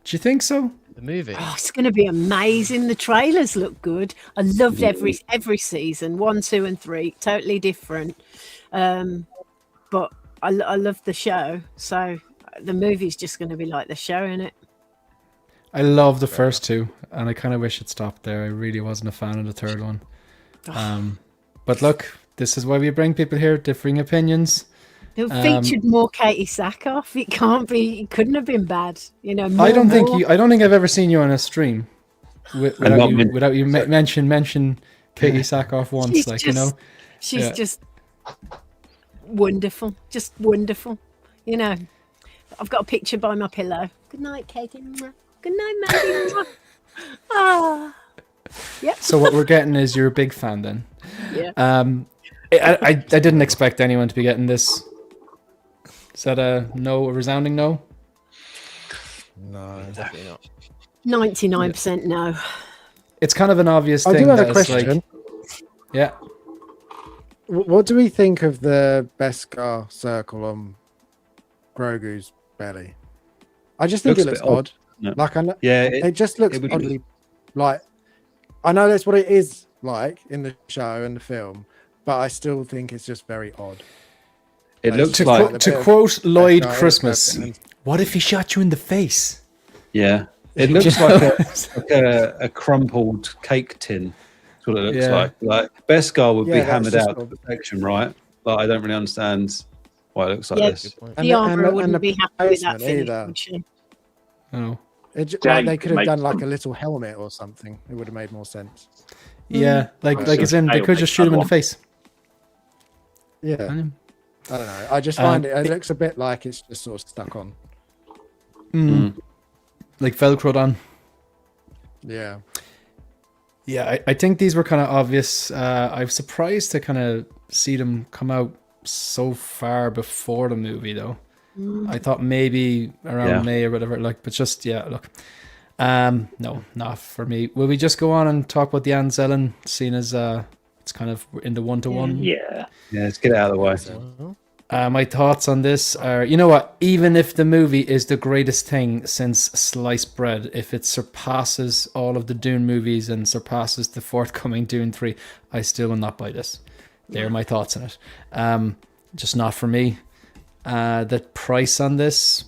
B: you think so?
F: The movie.
E: Oh, it's going to be amazing. The trailers look good. I loved every season, 1, 2, and 3, totally different. But I love the show, so the movie's just going to be like the show, innit?
B: I love the first two, and I kind of wish it stopped there. I really wasn't a fan of the third one. But look, this is why we bring people here, differing opinions.
E: It featured more Katie Sackhoff. It couldn't have been bad. You know,
B: I don't think I've ever seen you on a stream without you mention Katie Sackhoff once.
E: She's
B: like,
E: just,
B: you know,
E: she's just wonderful, You know, I've got a picture by my pillow. Good night, Katie. Good night, Maddie. Ah, yep.
B: So what we're getting is you're a big fan then.
E: Yeah.
B: I didn't expect anyone to be getting this. Is that a resounding no?
G: No,
F: definitely not.
E: 99% no.
B: It's kind of an obvious thing.
G: I do have a
B: it's
G: question.
B: like, yeah.
G: What do we think of the Beskar circle on Grogu's belly? I just think it looks odd.
C: No.
G: Like I know,
C: Yeah,
G: it just looks oddly like. I know that's what it is like in the show and the film, but I still think it's just very odd.
C: It
G: Like,
C: looks
G: it's
C: like
G: a
B: To
G: bit of
B: quote Lloyd
G: Beskar
B: Christmas,
G: and-
B: what if he shot you in the face?
C: yeah. It looks like a crumpled cake tin. That's what it looks like. Like Beskar would be hammered out to perfection, right? But I don't really understand why it looks like this.
E: The armor wouldn't be happy with that finish,
G: either.
E: would she?
B: Oh.
G: They could have done like a little helmet or something. It would have made more sense.
B: Yeah, like it's in. They could just shoot him in the face.
G: Yeah. I don't know. I just find it looks a bit like it's just sort of stuck on.
B: Like Velcroed on.
G: Yeah.
B: Yeah, I think these were kind of obvious. I'm surprised to kind of see them come out so far before the movie, though. I thought maybe around May or whatever. Like, but just look. No, not for me. Will we just go on and talk about the Anzellen, seeing as it's kind of in the 1-to-1?
D: Yeah,
C: let's get it out of the way.
B: My thoughts on this are, you know what? Even if the movie is the greatest thing since sliced bread, if it surpasses all of the Dune movies and surpasses the forthcoming Dune 3, I still will not buy this. They're my thoughts on it. Just not for me. The price on this,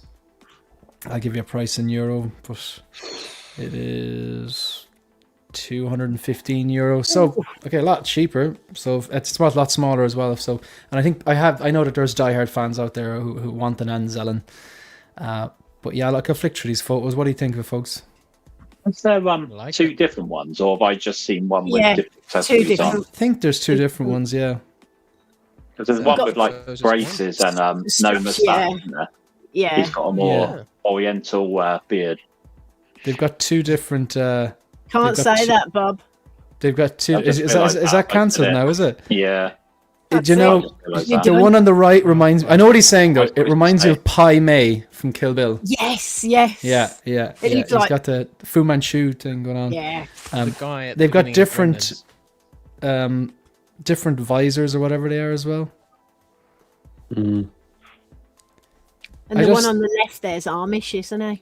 B: I'll give you a price in euro, but it is €215. So okay, a lot cheaper. So it's a lot smaller as well. So, and I think I know that there's diehard fans out there who want an Anzellen. But yeah, like, I'll flick through these photos. What do you think of it, folks?
D: Is there two different ones, or have I just seen one with different accessories on?
B: I think there's two different ones. Yeah.
D: Because there's one with like braces and no moustache.
E: Yeah.
D: He's got a more oriental beard.
B: They've got two different.
E: Can't say that, Bob.
B: They've got two. Is that cancelled now? Is it?
D: Yeah.
B: Do you know the one on the right reminds? I know what he's saying though. It reminds you of Pai Mei from Kill Bill.
E: Yes.
B: Yeah. He's got the Fu Manchu thing going on.
E: Yeah.
F: The guy at
B: they've got different, different visors or whatever they are as well.
E: And the one on the left there's Amish, isn't he?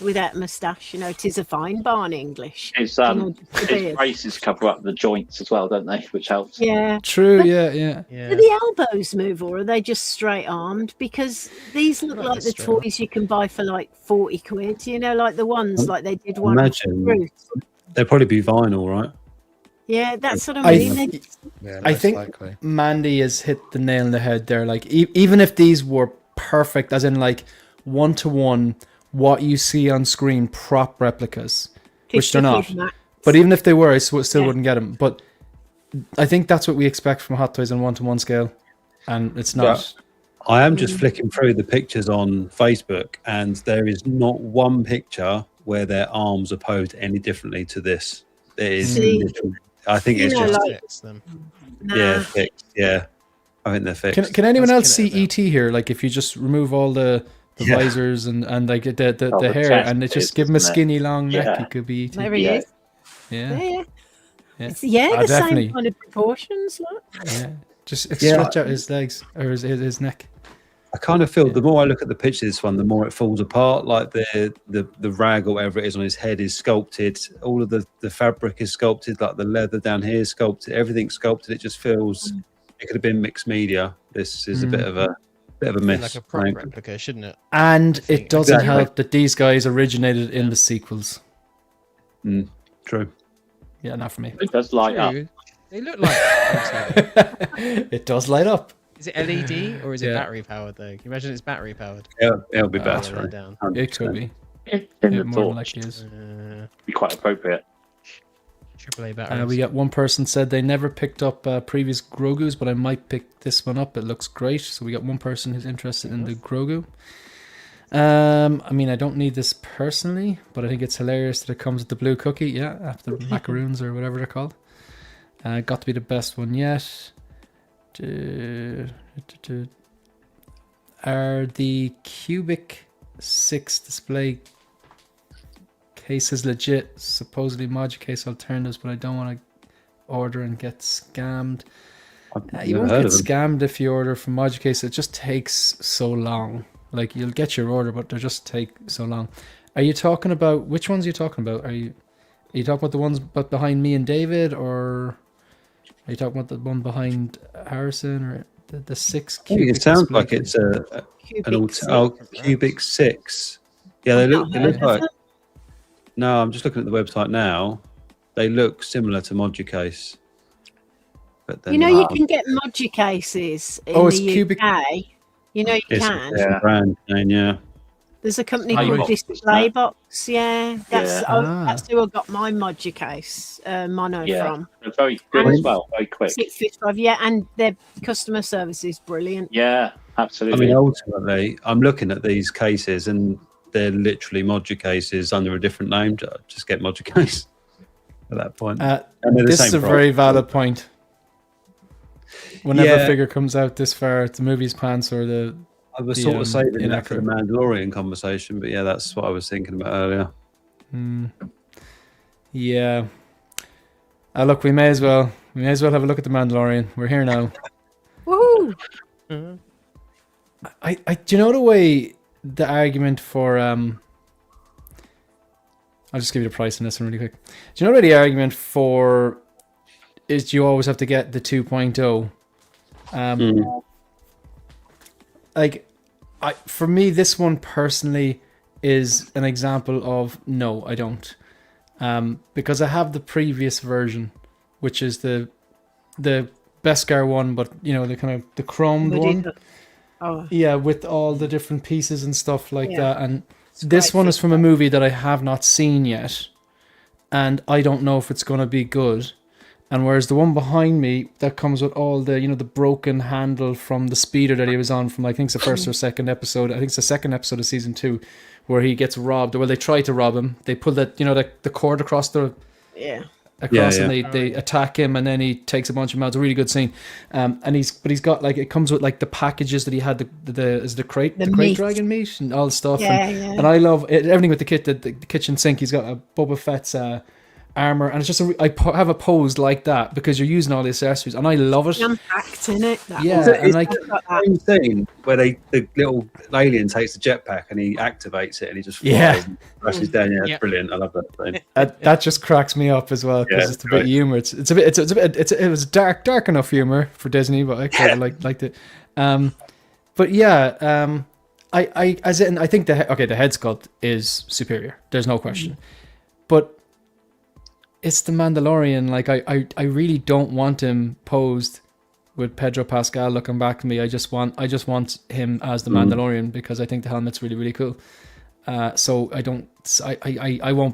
E: Without moustache, tis a fine barn English.
D: His braces cover up the joints as well, don't they? Which helps.
E: Yeah.
B: True.
E: But
B: yeah.
E: Do the elbows move, or are they just straight armed? Because these look like the toys you can buy for like 40 quid. Like the ones like they did one.
C: Imagine they'd probably be vinyl, right?
E: Yeah, that's what I mean.
B: I think Mandy has hit the nail on the head there. Like, even if these were perfect, as in like 1-to-1, what you see on screen, prop replicas, which they're not. But even if they were, I still wouldn't get them. But I think that's what we expect from Hot Toys on 1-to-1 scale, and it's not.
C: Yeah. I am just flicking through the pictures on Facebook, and there is not one picture where their arms are posed any differently to this. It is. I think it's just
F: fixed them.
C: Fixed. Yeah, I think they're fixed.
B: Can anyone else see ET here? Like, if you just remove all the visors and like the hair, and it just give him a skinny long neck, it could be ET.
E: There he is.
B: Yeah.
E: The same kind of proportions. Look.
B: Yeah, just stretch out his legs or his neck.
C: I kind of feel the more I look at the picture of this one, the more it falls apart. Like the rag or whatever it is on his head is sculpted. All of the fabric is sculpted. Like the leather down here is sculpted. Everything's sculpted. It just feels it could have been mixed media. This is a bit of a mess.
F: Like a prop replica, shouldn't it?
B: And it doesn't help that these guys originated in the sequels.
C: True.
B: Yeah, not for me.
D: It does light up.
F: They look like
B: it does light up.
F: Is it LED or is it battery powered though? Can you imagine it's battery powered?
C: Yeah, it'll be battery.
B: It could be.
D: It
B: more than likely is.
D: Be quite appropriate.
F: AAA batteries.
B: We got one person said they never picked up previous Grogu's, but I might pick this one up. It looks great. So we got one person who's interested in the Grogu. I mean, I don't need this personally, but I think it's hilarious that it comes with the blue cookie. Yeah, after the macaroons or whatever they're called. Got to be the best one yet. Are the Cubic 6 display cases legit? Supposedly Moducase case alternatives, but I don't want to order and get scammed. You won't get scammed if you order from Moducase case. It just takes so long. Like, you'll get your order, but they just take so long. Are you talking about, which ones are you talking about? Are you talking about the ones behind me and David, or are you talking about the one behind Harrison, or the 6 cubic?
C: It sounds like it's an Cubic 6. Yeah, they look like. No, I'm just looking at the website now. They look similar to Moducase. But then
E: You can get Modu cases in
B: it's
E: the
B: cubic.
E: UK. You
C: it's
E: can.
C: a brand name, yeah.
E: There's a company
D: Display
E: called
D: Box,
E: Display
D: isn't it?
E: Box. Yeah, that's
B: Ah.
E: that's who I got my Modu case Mono from.
D: They're very good as well, very quick.
E: 655. Yeah, and their customer service is brilliant.
D: Yeah,
C: I
D: absolutely.
C: mean, ultimately, I'm looking at these cases and they're literally Moducases under a different name. Just get Moducase at that point. And they're the
B: This
C: same
B: is a
C: price.
B: very valid point. Whenever
C: Yeah.
B: a figure comes out this far, the movie's pants or the
C: I was sort of saving that for the
B: inaccurate.
C: Mandalorian conversation, but yeah, that's what I was thinking about earlier.
B: Yeah. Look, we may as well have a look at the Mandalorian. We're here now.
E: Woohoo!
B: I do you know the way the argument for I'll just give you the price on this one really quick. Do you know the argument for is you always have to get the 2.0? Like for me, this one personally is an example of no, I don't. Because I have the previous version, which is the Beskar one, but the kind of the chromed one.
E: Oh,
B: Yeah, with all the different pieces and stuff like
E: Yeah.
B: that. And this one is from a movie that I have not seen yet, and I don't know if it's going to be good. And whereas the one behind me that comes with all the the broken handle from the speeder that he was on from I think it's the first or second episode. I think it's the second episode of season 2, where he gets robbed. Well, they try to rob him. They pull that the cord across the
E: yeah.
B: and they attack him, and then he takes a bunch of them out. It's a really good scene. And he's got it comes with the packages that he had the crate
E: meat.
B: dragon meat and all the stuff.
E: Yeah,
B: and I love it, everything with the kit, the kitchen sink. He's got a Boba Fett's armor, and it's just I have a pose like that because you're using all the accessories, and I love it.
E: Jam-packed in it.
B: Yeah,
C: It's
B: and
C: the same thing where the little alien takes the jetpack and he activates it and he just flies and crashes down. Yeah, it's brilliant. I love that thing.
B: that just cracks me up as well because it's a bit humor. It's a bit it was dark enough humor for Disney, but I kind of liked it. But yeah, I think the head sculpt is superior. There's no question, but it's the Mandalorian. I really don't want him posed with Pedro Pascal looking back at me. I just want him as the Mandalorian because I think the helmet's really, really cool. So I won't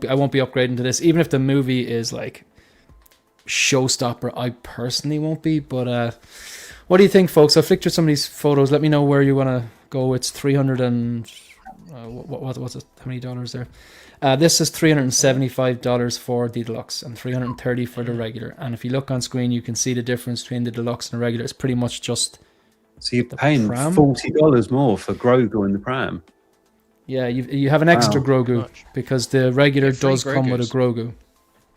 B: be upgrading to this, even if the movie is showstopper. I personally won't be. But what do you think, folks? I'll flick through some of these photos. Let me know where you want to go. It's 300 and what's it? How many dollars there? This is $375 for the deluxe and $330 for the regular. And if you look on screen, you can see the difference between the deluxe and the regular. It's pretty much just.
C: So you're paying $40 more for Grogu in the pram. Yeah,
B: you have an extra Grogu because the regular does come with a Grogu.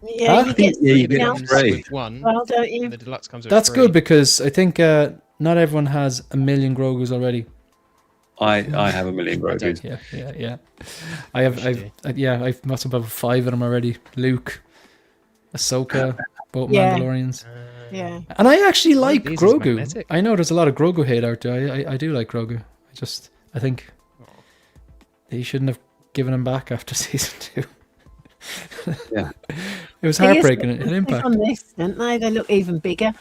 E: Yeah, you get
C: three.
F: One.
E: Well, don't you?
F: The deluxe comes with
B: That's
F: 3.
B: good because I think not everyone has a million Grogus already.
C: I have a million Grogus.
B: Yeah. I must have 5 of them already. Luke, Ahsoka, both Mandalorians.
E: Yeah.
B: And I actually like
F: these is
B: Grogu.
F: magnetic.
B: I know there's a lot of Grogu hate out there. I do like Grogu. I think they shouldn't have given him back after season 2.
C: Yeah.
B: It was heartbreaking. It had impact.
E: On this, don't they? They look even bigger.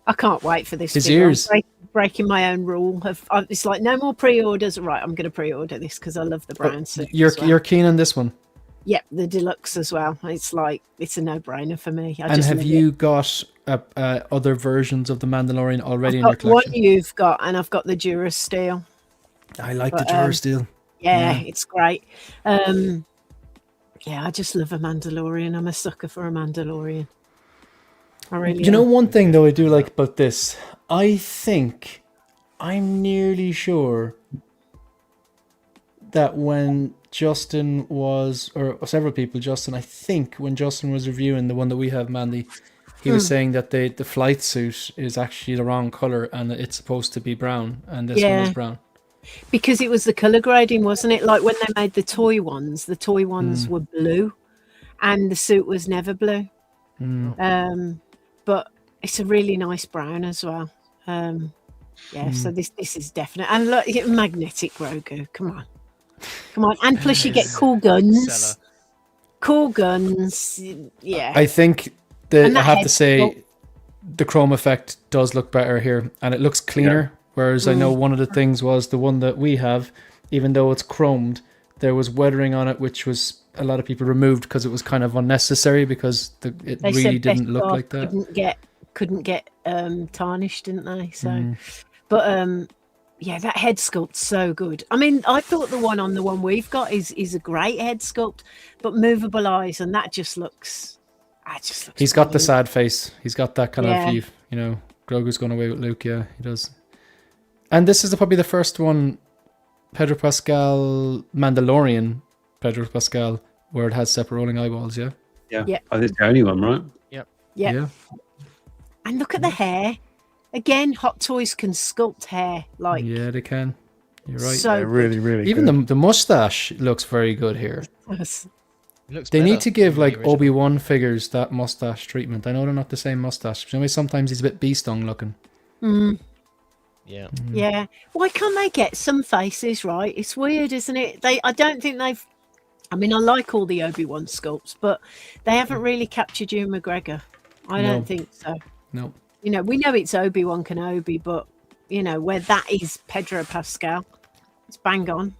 E: I can't wait for this.
B: His
E: figure.
B: ears.
E: I'm breaking my own rule. It's like no more pre-orders. Right, I'm going to pre-order this because I love the brown suit.
B: You're keen on this one?
E: Yep, the deluxe as well. It's a no-brainer for me.
B: And have you got other versions of the Mandalorian already in your
E: I've got one
B: collection?
E: you've got, and I've got the Durasteel.
B: I like the Durasteel.
E: Yeah, it's great. Yeah, I just love a Mandalorian. I'm a sucker for a Mandalorian. I really
B: You know,
E: am.
B: one thing though I do like about this, I'm nearly sure that when Justin was, or several people, I think when Justin was reviewing the one that we have, Mandy, he was saying that the flight suit is actually the wrong color and it's supposed to be brown, and this one is brown.
E: Because it was the color grading, wasn't it? Like when they made the toy ones were blue, and the suit was never blue. But it's a really nice brown as well. So this is definite. And look, you get magnetic Grogu. Come on, and plus you get cool guns. Cool guns. Yeah.
B: I think
E: And
B: I
E: that
B: have to
E: head
B: say
E: sculpt.
B: the chrome effect does look better here, and it looks cleaner. Whereas I know one of the things was the one that we have, even though it's chromed, there was weathering on it, which was a lot of people removed because it was kind of unnecessary because it
E: They
B: really
E: said
B: didn't
E: best
B: look
E: car
B: like that.
E: couldn't get tarnished, didn't they? So, but yeah, that head sculpt's so good. I mean, I thought the one we've got is a great head sculpt, but movable eyes, and that just looks.
B: He's got the
E: brilliant.
B: sad face. He's got that kind
E: Yeah.
B: of you know, Grogu's gone away with Luke. Yeah, he does. And this is probably the first one, Pedro Pascal Mandalorian, Pedro Pascal, where it has separate rolling eyeballs. Yeah.
C: Yeah.
E: Yeah.
C: I think it's the only one, right?
E: Yeah. And look at the hair. Again, Hot Toys can sculpt hair like.
B: Yeah, they can. You're right.
E: So
G: Yeah, really, really.
B: Even
G: good.
B: the mustache looks very good here.
E: Yes.
F: It looks
B: They
F: better
B: need to give
F: than the
B: like
F: original.
B: Obi-Wan figures that mustache treatment. I know they're not the same mustache. But you know, sometimes he's a bit bee-stung looking.
F: Yeah.
E: Yeah. Why can't they get some faces right? It's weird, isn't it? I don't think they've. I mean, I like all the Obi-Wan sculpts, but they haven't really captured Ewan McGregor. I
B: No.
E: don't think so.
B: No.
E: You know, we know it's Obi-Wan Kenobi, but you know where that is Pedro Pascal. It's bang on,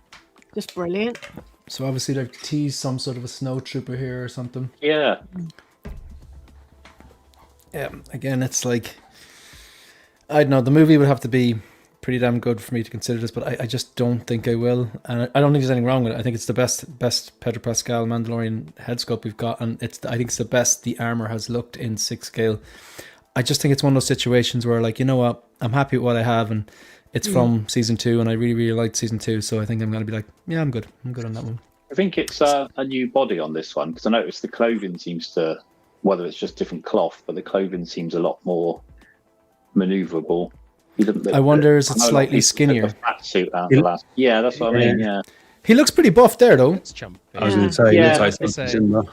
E: just brilliant.
B: So obviously they've teased some sort of a snow trooper here or something.
D: Yeah.
B: Yeah. Again, it's like I don't know. The movie would have to be pretty damn good for me to consider this, but I just don't think I will. And I don't think there's anything wrong with it. I think it's the best Pedro Pascal Mandalorian head sculpt we've got, and I think it's the best the armor has looked in 6 scale. I just think it's one of those situations where, like, you know what, I'm happy with what I have, and it's from season 2, and I really, really liked season 2, so I think I'm going to be like, yeah, I'm good on that one.
D: I think it's a new body on this one because I noticed the clothing seems to, whether it's just different cloth, but the clothing seems a lot more maneuverable.
B: I wonder, is it
D: I know a lot of
B: slightly
D: people took
B: skinnier?
D: the fat suit out the last. Yeah, that's what I mean. Yeah,
B: He looks pretty buff there, though.
F: It's chump.
C: I was going to say,
D: Yeah.
C: it looks like
F: Say.
C: similar.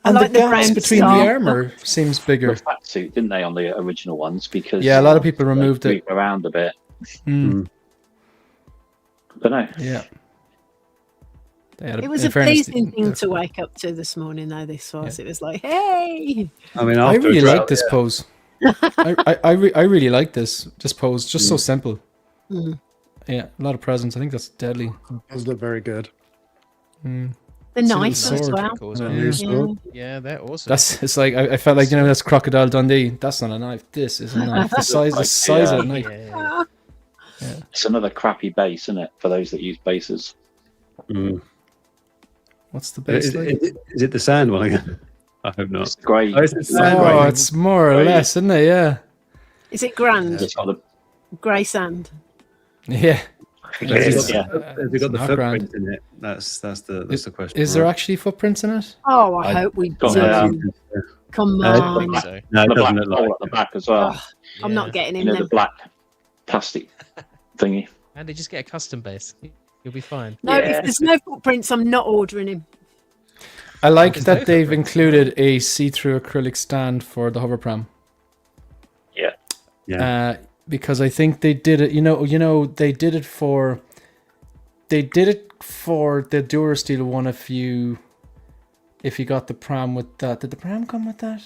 B: And
E: like
B: the
E: the
B: gaps
E: brown
B: between
E: star.
B: the armor seems bigger.
D: the fat suit, didn't they, on the original ones? Because
B: Yeah, a lot of people
D: they
B: removed it.
D: moved around a bit.
B: Mm,
D: Don't know.
B: yeah. They had
E: It was
B: in
E: a
B: fairness,
E: pleasing thing to wake up to this morning, though. This was.
B: Yeah.
E: It was like, hey.
C: I mean,
B: I
C: after
B: really
C: as well,
B: like this pose. I really like this pose. Just so simple. Yeah, a lot of presents. I think that's deadly.
G: Does look very good.
E: The
B: It's a
E: knife
B: little
E: as
B: sword.
E: well.
F: Cool as well.
G: New sword.
F: Yeah, they're awesome.
B: It's like I felt like, you know, that's Crocodile Dundee. That's not a knife. This is a knife. The size of the knife.
F: yeah.
D: It's another crappy base, isn't it, for those that use bases?
B: What's the base
C: Is,
B: like?
C: is it the sand one again? I hope not.
D: It's great.
C: Oh, it's the sand
B: Oh,
C: one.
B: it's more or
D: Right.
B: less, isn't it? Yeah.
E: Is it grand?
D: It's got the
E: Grey sand.
B: Yeah.
C: Has it
D: yeah.
C: got, has it got the
B: Not
C: footprint in it? That's the question.
B: Is there
C: right?
B: actually footprints in it?
E: Oh, I hope we
D: got
E: do.
D: the,
E: Come
C: Uh,
E: on.
F: So,
C: No, it
D: the black
C: doesn't look
D: hole
C: like
D: at the back as well.
E: Oh, I'm not getting
D: You
E: in
D: know, the
E: them.
D: black plastic thingy.
F: and they just get a custom base. You'll be fine.
E: No,
D: Yeah.
E: if there's no footprints, I'm not ordering him.
B: I like
F: There's
B: that
F: no
B: they've
F: footprints.
B: included a see-through acrylic stand for the hover pram.
D: Yeah.
C: Yeah.
B: Because I think they did it. You know, they did it for the Durasteel one. If you got the pram with that, did the pram come with that?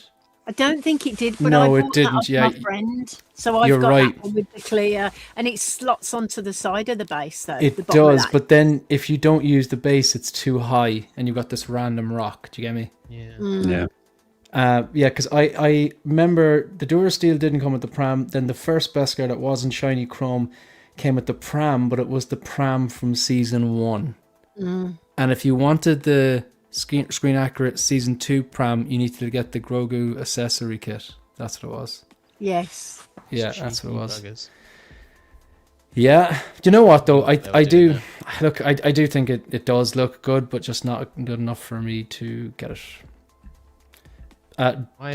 E: I don't think it did, but
B: No,
E: I
B: it
E: bought
B: didn't,
E: that off
B: yeah.
E: my friend. So I've
B: You're
E: got
B: right.
E: that one with the clear, and it slots onto the side of the base, though. the
B: It
E: bottom of
B: does,
E: that.
B: but then if you don't use the base, it's too high, and you've got this random rock. Do you get me?
F: Yeah.
C: Yeah.
B: Yeah, because I remember the Durasteel didn't come with the pram. Then the first Beskar that wasn't shiny chrome came with the pram, but it was the pram from season 1. And if you wanted the screen accurate season 2 pram, you needed to get the Grogu accessory kit. That's what it was.
E: Yes.
B: Yeah, that's what it was.
F: Buggers.
B: Yeah. Do you know what though?
F: They'll
B: I
F: do
B: do look. I do think it does look good, but just not good enough for me to get it.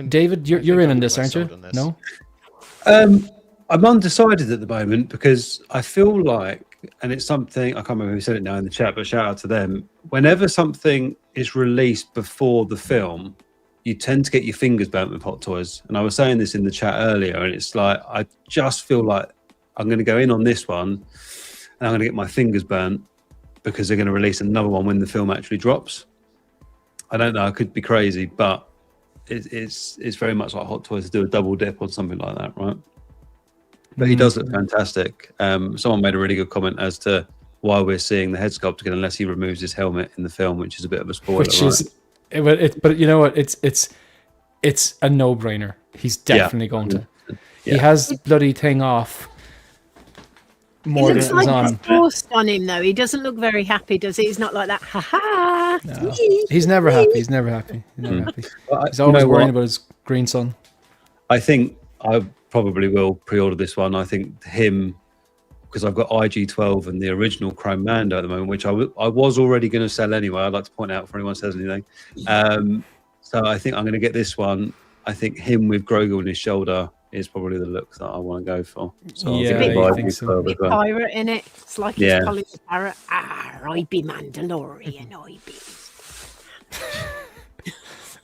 B: David,
F: I
B: you're
F: think
B: in
F: I'll
B: on
F: be
B: this,
F: quite
B: aren't you?
F: sold on this.
B: No.
C: I'm undecided at the moment because I feel like, and it's something, I can't remember who said it now in the chat, but shout out to them. Whenever something is released before the film, you tend to get your fingers burnt with Hot Toys. And I was saying this in the chat earlier, and it's like, I just feel like I'm going to go in on this one and I'm going to get my fingers burnt because they're going to release another one when the film actually drops. I don't know. I could be crazy, but it's very much like Hot Toys to do a double dip or something like that, right? But he does look fantastic. Someone made a really good comment as to why we're seeing the head sculpt again, unless he removes his helmet in the film, which is a bit of a spoiler.
B: Which is, but you know what? It's a no-brainer. He's definitely going to. Yeah. He has the bloody thing off. More
E: it looks
B: than
E: like
B: on.
E: it's forced on him, though. He doesn't look very happy, does he? He's not like that. Ha ha.
B: No. He's never happy. He's never happy. He's never happy. He's always worrying about his green son.
C: I think I probably will pre-order this one. I think him, because I've got IG-12 and the original Chrome Mando at the moment, which I was already going to sell anyway. I'd like to point out for anyone who says anything. So I think I'm going to get this one. I think him with Grogu on his shoulder is probably the look that I want to go for. So
B: yeah, I think so.
E: Bit pirate in it. It's like he's calling the parrot. I be Mandalorian. I be.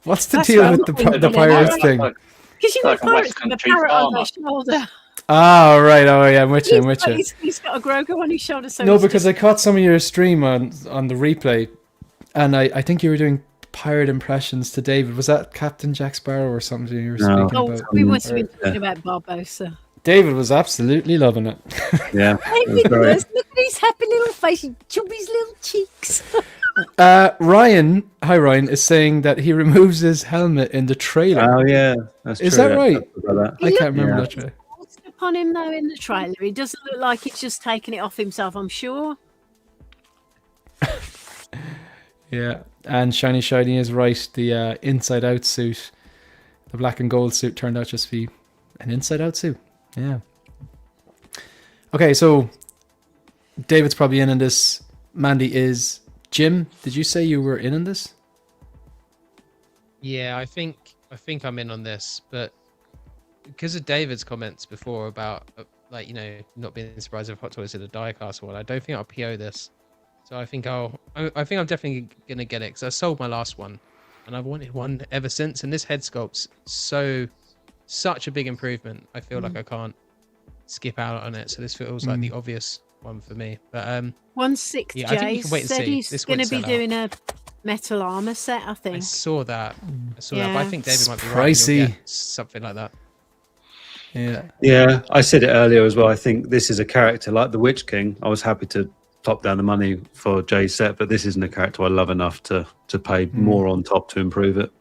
B: What's the deal with the pirates thing?
E: Because you got pirates with a parrot on their shoulder.
B: Oh, right. Oh, yeah. I'm with you.
E: He's got a Grogu on his shoulder. So
B: no, because I caught some of your stream on the replay, and I think you were doing pirate impressions to David. Was that Captain Jack Sparrow or something you were speaking about?
E: We must have been talking about Barbosa.
B: David was absolutely loving it.
C: Yeah.
E: David was. Look at his happy little face. He chubby his little cheeks.
B: Ryan, hi Ryan, is saying that he removes his helmet in the trailer.
C: Oh yeah, that's true.
B: Is that right? I can't remember that trailer.
E: Upon him though in the trailer, he doesn't look like he's just taking it off himself. I'm sure.
B: Yeah, and Shiny is right. The inside out suit, the black and gold suit, turned out just to be an inside out suit. Yeah. Okay, so David's probably in this. Mandy is. Jim, did you say you were in this?
F: Yeah, I think I'm in on this, but because of David's comments before about not being surprised if Hot Toys did a diecast one, I don't think I'll PO this. So I think I'm definitely gonna get it because I sold my last one, and I've wanted one ever since. And this head sculpt's such a big improvement. I feel like I can't skip out on it. So this feels like the obvious one for me. But
E: 1/6 Jay said he's going to be doing a metal armor set. I think
F: I saw that. But I think David might be
B: pricey.
F: Right. Something like that.
C: Yeah. I said it earlier as well. I think this is a character like the Witch King. I was happy to top down the money for Jay's set, but this isn't a character I love enough to pay more on top to improve it.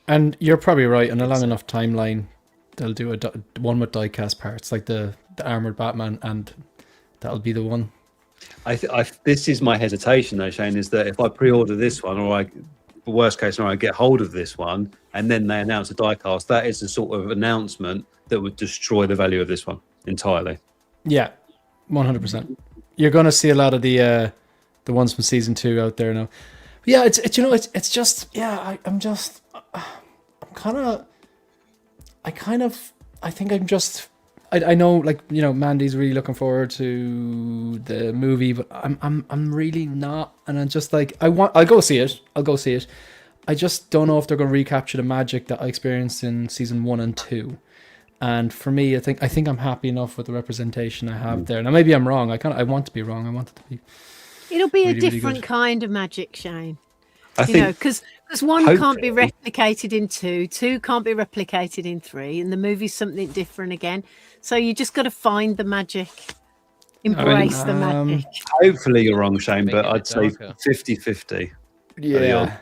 B: And you're probably right. In a long enough timeline, they'll do one with diecast parts, like the armored Batman, and that'll be the one.
C: This is my hesitation though, Shane, is that if I pre-order this one, or worst case scenario, I get hold of this one, and then they announce a diecast, that is the sort of announcement that would destroy the value of this one entirely.
B: Yeah, 100%. You're going to see a lot of the ones from season 2 out there now. But yeah, it's I know, like, you know, Mandy's really looking forward to the movie, but I'm really not, and I'm just like, I'll go see it. I just don't know if they're going to recapture the magic that I experienced in season 1 and 2. And for me, I think I'm happy enough with the representation I have there. Now maybe I'm wrong. I want to be wrong. I want it to be.
E: It'll be
B: really,
E: a different kind of magic, Shane.
C: I think
E: because one can't be replicated in 2, 2 can't be replicated in 3, and the movie's something different again. So you just got to find the magic, embrace the magic.
C: Hopefully you're wrong, Shane, but I'd say 50-50.
B: Yeah.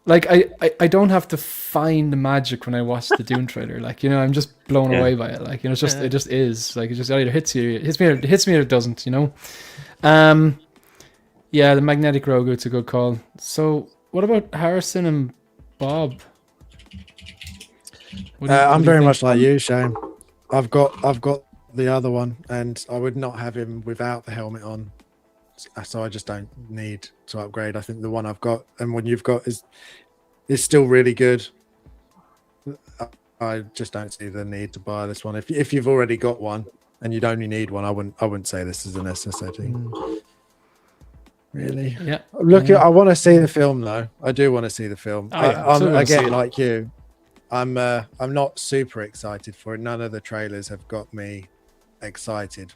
B: Like I don't have to find the magic when I watch the Dune trailer. Like, you know, I'm just blown away by it. Like, you know, it just is. Like, it just either hits me or it doesn't, you know. Yeah, the magnetic Grogu, it's a good call. So what about Harrison and Bob?
G: I'm very much like you, Shane. I've got the other one, and I would not have him without the helmet on. So I just don't need to upgrade. I think the one I've got and one you've got is still really good. I just don't see the need to buy this one. If you've already got one and you'd only need one, I wouldn't say this is a necessity. Really?
B: Yeah.
G: I want to see the film though. I do want to see the film. I'm again like you. I'm not super excited for it. None of the trailers have got me excited.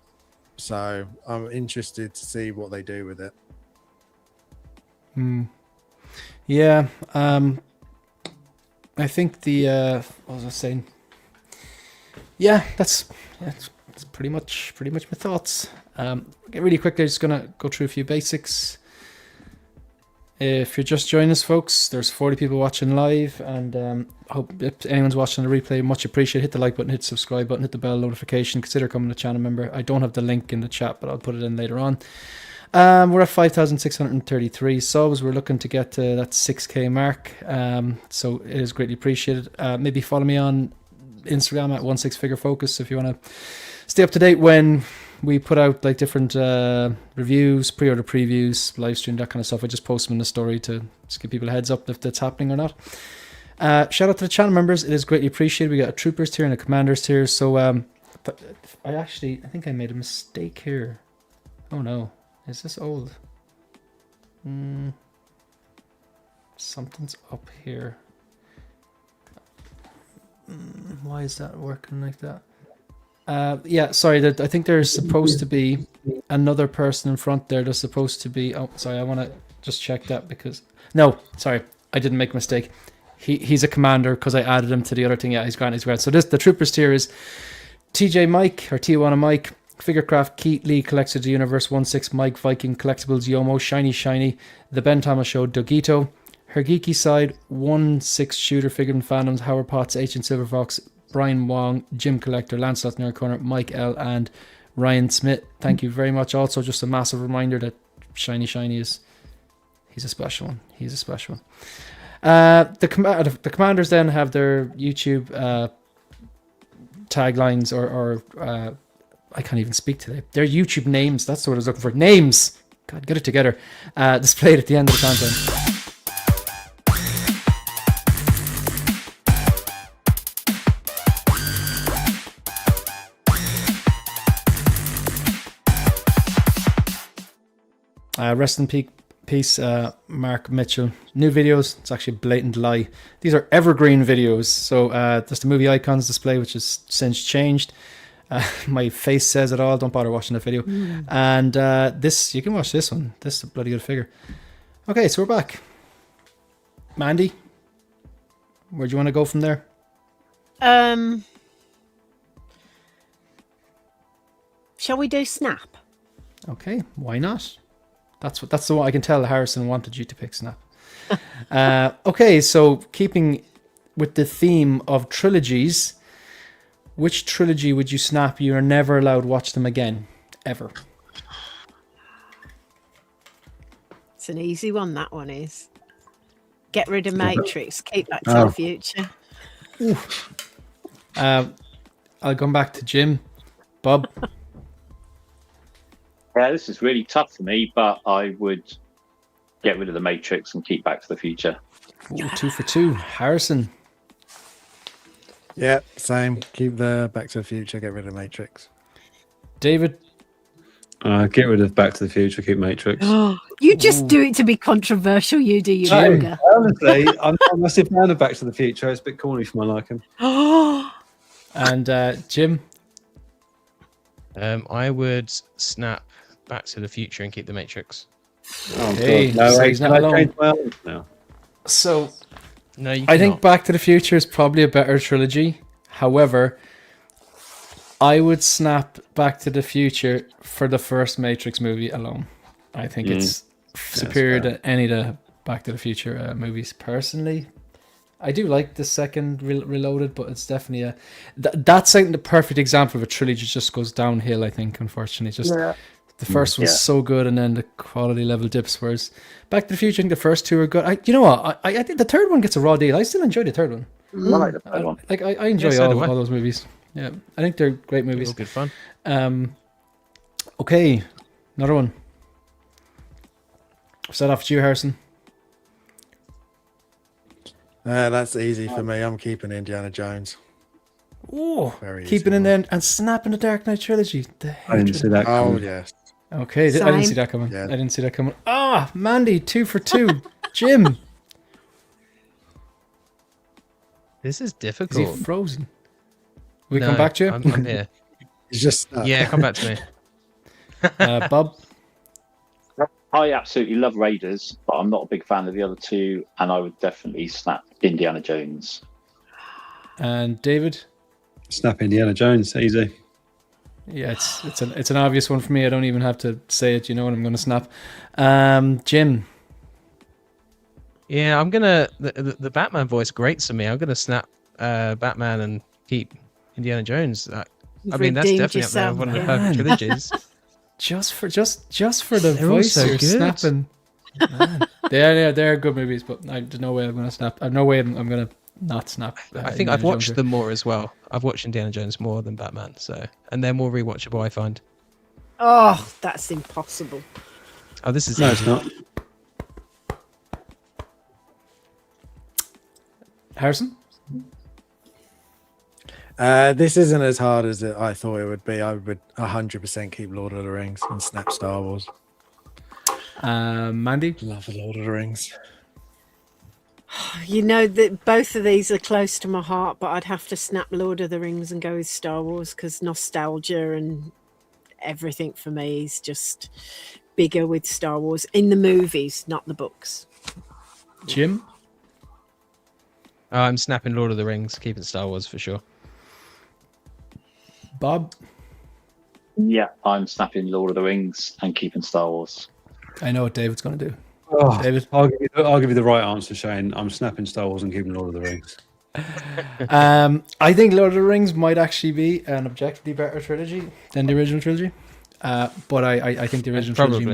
G: So I'm interested to see what they do with it.
B: Yeah. I think what was I saying? Yeah, that's pretty much my thoughts. Really quickly, just gonna go through a few basics. If you're just joining us, folks, there's 40 people watching live, and hope if anyone's watching the replay, much appreciated. Hit the like button, hit the subscribe button, hit the bell notification. Consider becoming a channel member. I don't have the link in the chat, but I'll put it in later on. We're at 5,633 subs. We're looking to get to that 6K mark, so it is greatly appreciated. Maybe follow me on Instagram at 16figurefocus if you want to stay up to date when we put out like different reviews, pre-order previews, live stream, that kind of stuff. I just post them in the story to just give people a heads up if that's happening or not. Shout out to the channel members. It is greatly appreciated. We got a troopers tier and a commanders tier. So I think I made a mistake here. Oh no, is this old? Something's up here. Why is that working like that? Yeah, sorry. I think there's supposed to be another person in front there. There's supposed to be. Oh, sorry. I want to just check that because no, sorry, I didn't make a mistake. He's a commander because I added him to the other thing. Yeah, he's grand. He's grand. So the troopers tier is TJ Mike or Tijuana Mike, Figurecraft, Keith Lee, Collects of the Universe, 16 Mike, Viking, Collectibles, Yomo, Shiny, The Ben Thomas Show, Dogito, Her Geeky Side, 16 Shooter, Figurine Fandoms, Howard Potts, Ancient Silver Fox, Brian Wong, Jim Collector, Lancelot Nerd Corner, Mike L, and Ryan Smith. Thank you very much. Also, just a massive reminder that Shiny he's a special one. He's a special one. The commanders then have their YouTube taglines or I can't even speak today. Their YouTube names. That's what I was looking for. Names. God, get it together. Displayed at the end of the content. Rest in peace, Mark Mitchell. New videos. It's actually a blatant lie. These are evergreen videos. So there's the movie icons display, which has since changed. My face says it all. Don't bother watching the video. And this, you can watch this one. This is a bloody good figure. Okay, so we're back. Mandy, where do you want to go from there?
E: Shall we do Snap?
B: Okay, why not? That's the one I can tell Harrison wanted you to pick Snap. Okay, so keeping with the theme of trilogies, which trilogy would you snap? You are never allowed to watch them again, ever.
E: It's an easy one. That one is. Get rid of Matrix. Keep Back to the Future.
B: I'll come back to Jim. Bob.
D: Yeah, this is really tough for me, but I would get rid of the Matrix and keep Back to the Future.
B: Ooh, 2 for 2. Harrison.
G: Yeah, same. Keep the Back to the Future, get rid of Matrix.
B: David.
C: Get rid of Back to the Future, keep Matrix.
E: You just do it to be controversial, you do, you younger.
C: Honestly, I'm a massive fan of Back to the Future. It's a bit corny for my liking.
B: And Jim.
F: I would snap Back to the Future and keep the Matrix.
B: Okay,
C: God. No,
B: so
C: wait,
B: he's
C: can
B: not
C: I
B: alone.
C: change my own now?
B: So
F: No, you
B: I think
F: cannot.
B: Back to the Future is probably a better trilogy. However, I would snap Back to the Future for the first Matrix movie alone. I think it's superior to any of the Back to the Future movies. Personally, I do like the second Reloaded, but it's definitely that's like the perfect example of a trilogy just goes downhill. I think, unfortunately, just the first was so good, and then the quality level dips. Whereas Back to the Future, I think the first two are good. You know what? I think the third one gets a raw deal. I still enjoy the third one.
D: I like the third one.
B: Like I enjoy
F: so do I.
B: all those movies. Yeah, I think they're great movies.
F: All good fun.
B: Okay, another one. Set off to you, Harrison.
G: That's easy for me. I'm keeping Indiana Jones.
B: Oh,
G: Very
B: keeping
G: easy
B: in
G: one.
B: there and snapping the Dark Knight trilogy.
C: I didn't see that.
G: Oh,
C: coming.
G: yes.
B: Okay, I didn't see that coming.
G: Yeah.
B: I didn't see that coming. Mandy, 2 for 2. Jim,
F: This is
B: is he
F: difficult.
B: frozen? We
F: No,
B: come back to you,
F: I'm here.
G: It's just
F: Yeah, come back to me.
B: Bob.
D: I absolutely love Raiders, but I'm not a big fan of the other two, and I would definitely snap Indiana Jones.
B: And David?
C: Snap Indiana Jones, easy.
B: Yeah, it's an obvious one for me. I don't even have to say it. You know what I'm going to snap. Jim?
F: Yeah, I'm gonna the Batman voice grates on me. I'm gonna snap Batman and keep Indiana Jones. I mean, that's definitely up there with one of the perfect trilogies.
B: Just for the
F: They're
B: voice,
F: all so
B: you're
F: good.
B: snapping. They're good movies, but there's no way I'm going to snap. There's no way I'm going to not snap.
F: I think I've watched them more as well. I've watched Indiana Jones more than Batman, and they're more rewatchable, I find.
E: Oh, that's impossible.
F: Oh, this is
C: No, it's not.
B: Harrison?
G: This isn't as hard as I thought it would be. I would 100% keep Lord of the Rings and snap Star Wars.
B: Mandy?
G: Love the Lord of the Rings.
E: You know that both of these are close to my heart, but I'd have to snap Lord of the Rings and go with Star Wars because nostalgia and everything for me is just bigger with Star Wars in the movies, not the books.
B: Jim?
F: I'm snapping Lord of the Rings, keeping Star Wars for sure.
B: Bob?
D: Yeah, I'm snapping Lord of the Rings and keeping Star Wars.
B: I know what David's going to do.
C: Oh,
B: David?
C: I'll give you the right answer, Shane. I'm snapping Star Wars and keeping Lord of the Rings.
B: I think Lord of the Rings might actually be an objectively better trilogy than the original trilogy. But I think the original trilogy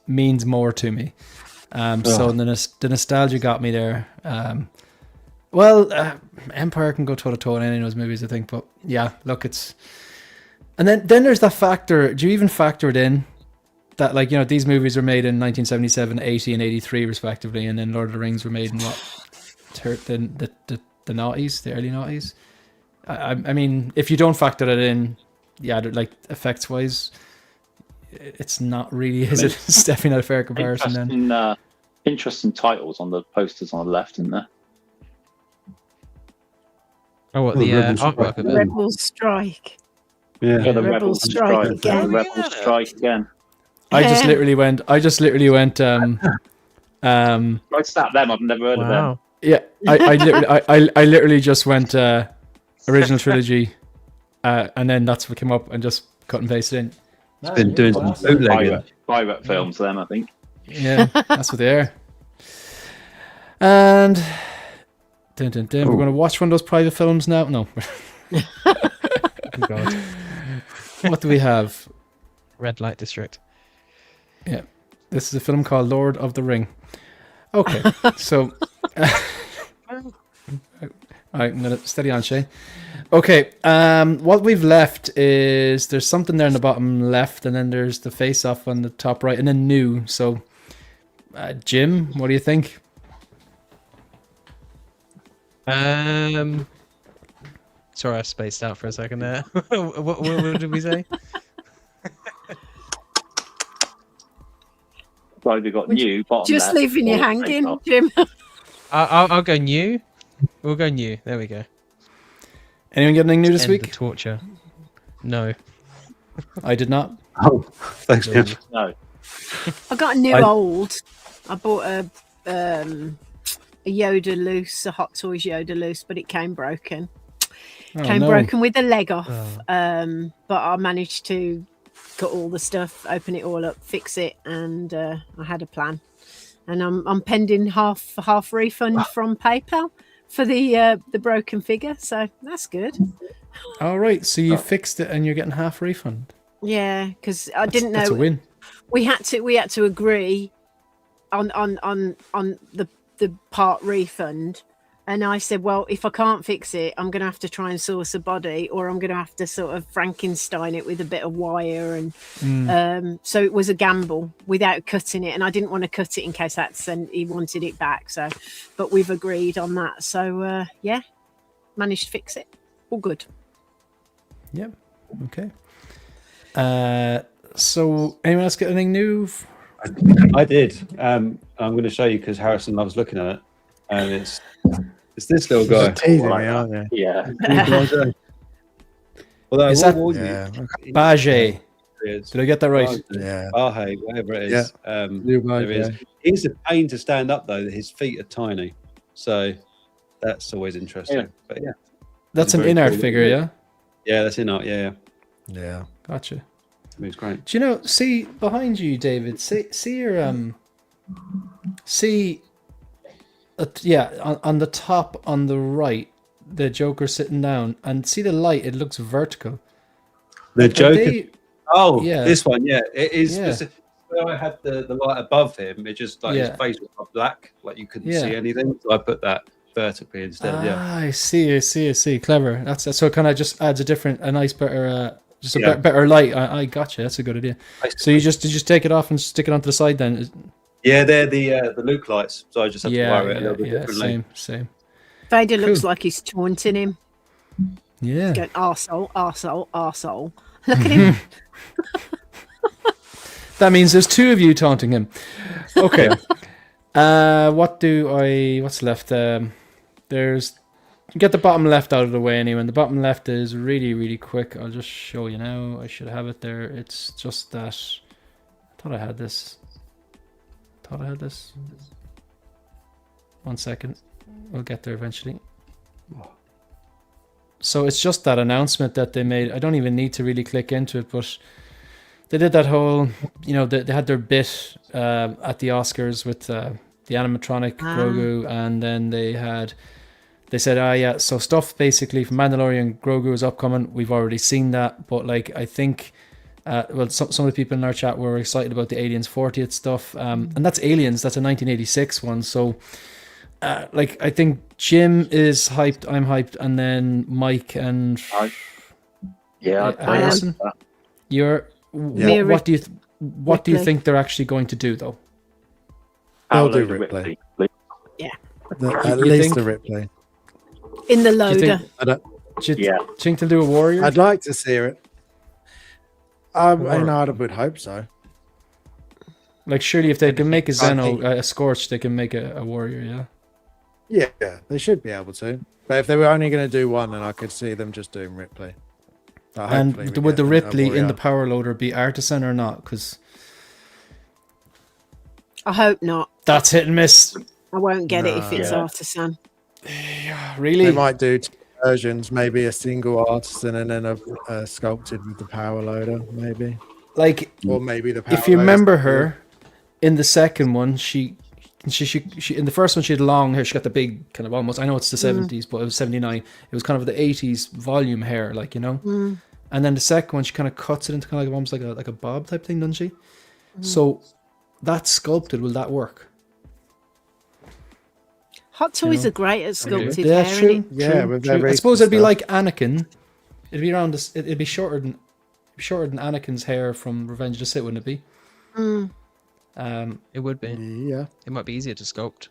B: means more to me. So the nostalgia got me there. Empire can go toe to toe in any of those movies, I think. But yeah, look, it's. And then there's that factor. Do you even factor it in? That, like, you know, these movies were made in 1977, 80, and 83 respectively, and then Lord of the Rings were made in what? The noughties, the early noughties. I mean, if you don't factor that in, yeah, like effects wise, it's not really. Is it? It's definitely not a fair comparison. Then
D: Interesting titles on the posters on the left, isn't there?
F: Oh, what the artwork of it?
E: Rebel Strike.
C: Yeah,
D: the
E: Rebel Strike again.
D: The Rebel Strike again.
B: I just literally went.
D: I snapped them. I've never heard of them.
B: Yeah, I literally just went original trilogy, and then that's what came up, and just cut and pasted in.
C: It's been doing some bootlegging.
D: Pirate films, them, I think.
B: Yeah, that's what they are. And we're going to watch one of those private films now. No.
F: Oh, God.
B: What do we have?
F: Red Light District.
B: Yeah, this is a film called Lord of the Ring. Okay, so I'm gonna steady on, Shay. Okay, what we've left is there's something there in the bottom left, and then there's the face off on the top right, and then new. So, Jim, what do you think?
F: Sorry, I spaced out for a second there. what did we say?
D: Well, we've got new bottom
E: Just
D: left,
E: leaving you hanging, Jim.
F: I'll go new. We'll go new. There we go.
B: Anyone get anything new this
F: End
B: week?
F: the torture. No.
B: I did not.
C: Oh, thanks, Jim.
D: No.
E: I got a new old. I bought a Yoda loose, a Hot Toys Yoda loose, but it came broken. Broken with the leg off. But I managed to cut all the stuff, open it all up, fix it, and I had a plan. And I'm pending half refund from PayPal for the broken figure, so that's good.
B: All right, so you fixed it and you're getting half refund.
E: Yeah, because I didn't know.
B: That's a win.
E: We had to agree on the part refund. And I said, well, if I can't fix it, I'm going to have to try and source a body, or I'm going to have to sort of Frankenstein it with a bit of wire. And so it was a gamble without cutting it. And I didn't want to cut it in case he wanted it back. So, but we've agreed on that. So, yeah, managed to fix it. All good.
B: Yep. Okay. So anyone else get anything new?
C: I did. I'm going to show you because Harrison loves looking at it. And it's this little guy.
G: Teasing me, aren't they?
D: Yeah.
C: Although,
B: Is that
C: yeah.
B: Bajé?
C: beards.
B: Did I get that right?
G: Yeah.
C: Bahe, whatever it is.
G: Blue
C: There is.
G: Bahe.
C: He's a pain to stand up though. His feet are tiny, so that's always interesting.
D: Yeah.
C: But yeah,
B: That's
C: he's a
B: an
C: very
B: INART
C: cool
B: figure,
C: little-
B: yeah?
C: Yeah, that's INART. Yeah,
G: Yeah.
B: Gotcha.
C: he's great.
B: Do you know, see behind you, David, see your, see, on the top on the right, the Joker sitting down, and see the light, it looks vertical.
C: The
B: Are
C: Joker.
B: they-
C: Oh,
B: Yeah.
C: this one. Yeah, it is.
B: Yeah.
C: Where I had the light above him, it just like
B: Yeah.
C: his face was black, like you couldn't
B: Yeah.
C: see anything. So I put that vertically instead. Yeah.
B: I see. Clever. That's so it kind of just adds a nice, better, just a
C: Yeah.
B: better light. I gotcha. That's a good idea. So did you just take it off and stick it onto the side then?
C: Yeah, they're the Luke lights. So I just had to wire it a little bit differently.
B: Same.
E: Vader looks
B: Cool.
E: like he's taunting him.
B: Yeah.
E: Going, arsehole, arsehole, arsehole. Look at him.
B: That means there's two of you taunting him. Okay. What's left? There's get the bottom left out of the way anyway. And the bottom left is really, really quick. I'll just show you now. I should have it there. It's just that I thought I had this. One second. We'll get there eventually. So it's just that announcement that they made. I don't even need to really click into it, but they did that whole, they had their bit at the Oscars with the animatronic Grogu, and then they said, so stuff basically from Mandalorian Grogu is upcoming. We've already seen that, but like I think, some of the people in our chat were excited about the Aliens 40th stuff, and that's Aliens. That's a 1986 one, so. I think Jim is hyped. I'm hyped, and then Mike and Harrison. What do you think they're actually going to do though?
G: They'll do Ripley.
E: Yeah.
G: At
B: You
G: least
B: think?
G: the Ripley.
E: In the
B: Do you
E: loader.
B: think? Do you think they'll do a warrior?
G: I'd like to see it. I would hope so.
B: Like surely, if they can make a
G: think-
B: Xeno, a Scorch, they can make a warrior. Yeah.
G: Yeah, they should be able to. But if they were only going to do one, then I could see them just doing Ripley. But
B: And
G: hopefully we
B: would
G: get
B: the
G: a
B: Ripley in
G: warrior.
B: the power loader be artisan or not? Because
E: I hope not.
B: that's hit and miss.
E: I won't get it if it's
D: Yeah.
E: artisan.
B: Really?
G: They might do two versions, maybe a single artisan and then a sculpted with the power loader, maybe.
B: Like
G: Or maybe the power
B: if you
G: loader's
B: remember
G: the-
B: her in the second one, she in the first one she had long hair. She got the big kind of almost. I know it's the 70s, but it was 79. It was kind of the 80s volume hair, And then the second one, she kind of cuts it into kind of almost like a bob type thing, doesn't she? So that's sculpted. Will that work?
E: Hot toys are great at sculpted
B: Yeah,
E: hair.
B: true.
E: innit?
G: Yeah, with their
B: I suppose it'd be
G: recent
B: like Anakin. It'd be around this. It'd be shorter than Anakin's hair from Revenge of the Sith, wouldn't it be?
F: It would be.
G: Yeah.
F: It might be easier to sculpt.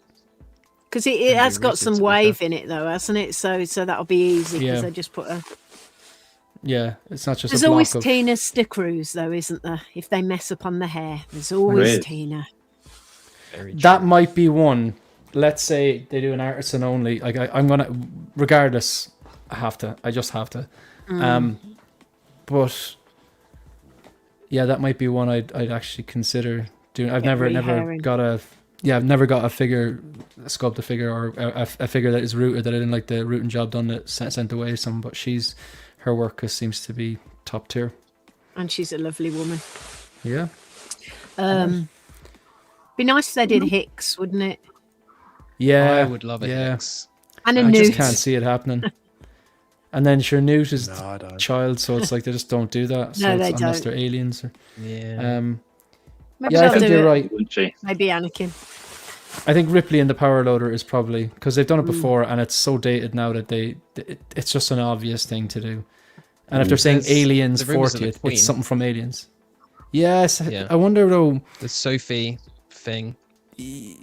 E: Because it has
G: be
E: got
G: rigid,
E: some
G: to be
E: wave
G: fair.
E: in it, though, hasn't it? So that'll be easy because
B: Yeah.
E: they just put a.
B: Yeah, it's not just
E: There's
B: a block
E: always
B: of.
E: Tina Stickaroos, though, isn't there? If they mess up on the hair, there's always
D: Really?
E: Tina.
F: Very true.
B: That might be one. Let's say they do an artisan only. Like I'm gonna, regardless, I just have to. But yeah, that might be one I'd actually consider doing. I've never
E: rehairing.
B: got a sculpt a figure or a figure that is rooted that I didn't like the rooting job done that sent away some. But her work seems to be top tier.
E: And she's a lovely woman.
B: Yeah.
E: Be nice if they did Hicks, wouldn't it?
B: Yeah,
F: I would love it.
B: Yeah.
F: Hicks.
E: And a
B: I just
E: Newt.
B: can't see it happening. And then sure, Newt is
G: No, I don't.
B: child, so it's like they just don't do that. So
E: No,
B: it's,
E: they
B: unless
E: don't.
B: they're aliens. Or,
F: Yeah.
E: Maybe
B: yeah, I
E: they'll
B: think
E: do
B: you're
E: it.
B: right.
D: Wouldn't she?
E: Maybe Anakin.
B: I think Ripley in the power loader is probably because they've done it before, and it's so dated now that it's just an obvious thing to do. And if they're saying
F: There's
B: Aliens
F: the rumours of the
B: 40th,
F: Queen.
B: it's something from Aliens. Yes,
F: Yeah.
B: I wonder though,
F: The Sophie thing.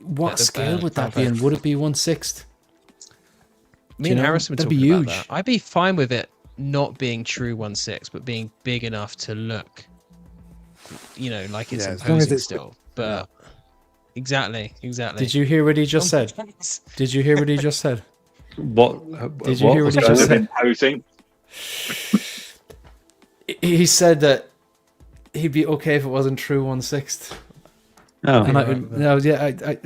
B: what
F: the
B: scale would that be
F: Papa.
B: in? Would it be 1/6?
F: Me
B: you
F: and
B: know?
F: Harrison were
B: That'd be
F: talking about
B: huge.
F: that. I'd be fine with it not being true 1/6, but being big enough to look, like it's
G: Yeah, as long as
F: imposing
G: it's-
F: still. But exactly.
B: Did you hear what he just said? Did you hear what he just said?
C: What?
B: Did you hear what he just said?
D: Imposing.
B: He said that he'd be okay if it wasn't true 1/6.
C: Oh,
B: And
F: right,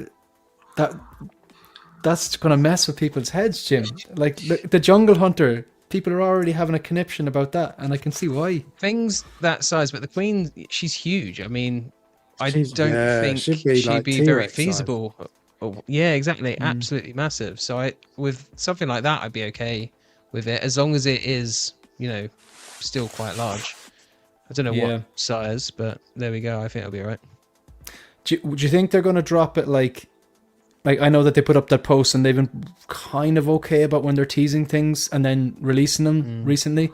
B: that's gonna mess with people's heads, Jim. Like the Jungle Hunter, people are already having a conniption about that, and I can see why.
F: things that size, but the Queen, she's huge. I mean, I
G: She's-
F: don't
G: yeah,
F: think
G: she'd
F: she'd
G: be
F: be,
G: like
F: very
G: T-Rex size.
F: feasible. Oh, yeah, exactly. Absolutely massive. So with something like that, I'd be okay with it, as long as it is, still quite large. I don't know
B: Yeah.
F: what size, but there we go. I think it'll be all right.
B: Do you think they're gonna drop it like I know that they put up that post and they've been kind of okay about when they're teasing things and then releasing them recently.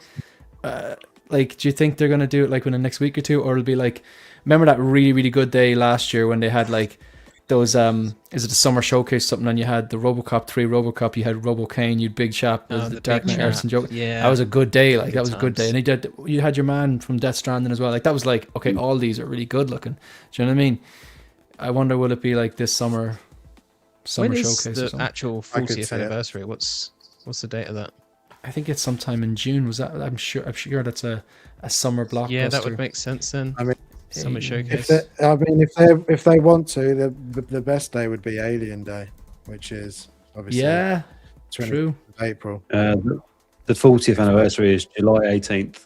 B: Like, do you think they're gonna do it like in the next week or two, or it'll be like, remember that really, really good day last year when they had like those is it the summer showcase something, and you had the RoboCop 3 RoboCop, you had Robo Kane, you had Big Chap, the Dark Knight Arts and Joker.
F: Yeah,
B: that was a good day. Like
F: Good
B: that was a good day,
F: times.
B: and you had your man from Death Stranding as well. Like that was like, okay, all these are really good looking. Do you know what I mean? I wonder, will it be like this summer
F: when is
B: showcase or
F: the
B: something?
F: actual
G: I could
F: 40th
G: say it.
F: anniversary? What's the date of that?
B: I think it's sometime in June. Was that? I'm sure that's a summer blockbuster.
F: Yeah, that would make sense then.
G: I mean,
F: Summer
B: If
F: showcase.
G: if they want to, the best day would be Alien Day, which is obviously
B: Yeah,
G: 20th
B: true.
G: of April.
C: the 40th anniversary is July 18th.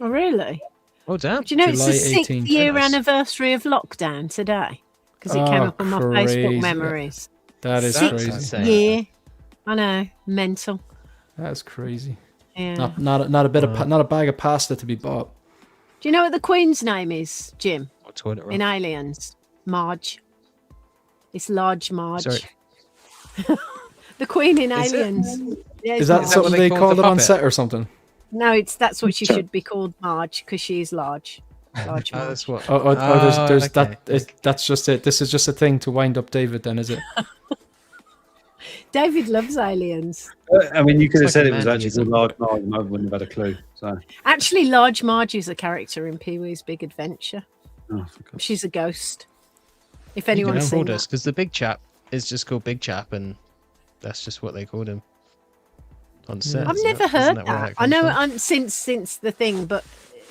E: Oh, really?
F: Oh damn!
E: Do you know it's
B: July
E: the 6th
B: 18th.
E: year
F: Nice.
E: anniversary of lockdown today? Because it came
B: Oh,
E: up on my
B: crazy.
E: Facebook memories.
B: That is
F: That's
B: crazy.
F: insane.
E: Yeah, I know, mental.
B: That's crazy.
E: Yeah.
B: Not a bit of not a bag of pasta to be bought.
E: Do you know what the Queen's name is, Jim?
F: What toilet roll?
E: In Aliens, Marge. It's Large Marge.
F: Sorry.
E: The Queen in
F: Is it?
E: Aliens. Yeah,
B: Is
E: it's
B: that
E: Marge.
B: something
F: what
B: they
F: they call
B: called
F: the
B: it on
F: puppet?
B: set or something?
E: No, that's what she should be called, Marge, because she is large. Large
F: Oh,
E: Marge.
F: that's what.
B: There's
F: okay.
B: that's just it. This is just a thing to wind up David, then, is it?
E: David loves Aliens.
C: I mean, you could have
F: It's
C: said
F: like
C: it was
F: a
C: actually
F: Mandyism.
C: called Large Marge, and I wouldn't have had a clue. So,
E: Actually, Large Marge is a character in Pee-wee's Big Adventure.
C: oh, for God's
E: She's a ghost. If
F: You
E: anyone's
F: can
E: seen
F: us
E: that.
F: because the big chap is just called Big Chap, and that's just what they called him on set.
E: I've
F: isn't
E: never
F: it? Isn't
E: heard
F: where
E: that. I
F: comes
E: know
F: from?
E: since the thing, but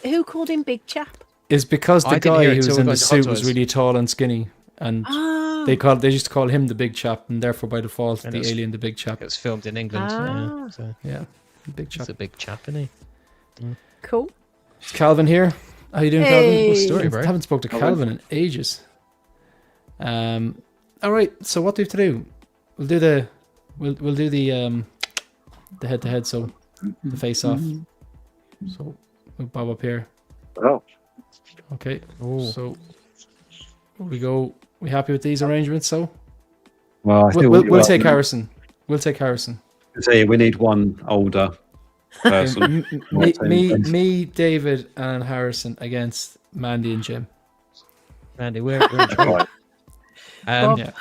E: who called him Big Chap?
B: Is because
F: I
B: the
F: didn't
B: guy
F: hear it
B: who was
F: till we
B: in
F: got
B: the
F: to Hot
B: suit was
F: Toys.
B: really tall and skinny, and
E: Ah,
B: they used to call him the big chap, and therefore by default
F: And
B: the
F: it was-
B: alien the big chap.
F: It was filmed in England.
E: Ah.
F: Yeah, so
B: Yeah, big chap.
F: he's a big chap, isn't he?
E: cool.
B: Is Calvin here? How you doing,
E: Hey.
B: Calvin?
E: Cool
F: story, bro.
B: Haven't spoke to Calvin in ages. All right. So what do we have to do? We'll do the head to head. So the face off. So we'll bob up here.
D: Oh,
B: Okay.
F: Ooh.
B: So we go. We happy with these arrangements? So
C: well, I think
B: we'll take Harrison. We'll take Harrison.
C: Say we need one older person.
B: Me, David, and Harrison against Mandy and Jim.
F: Mandy, we're in trouble.
D: right.
E: Bob.
B: Yeah.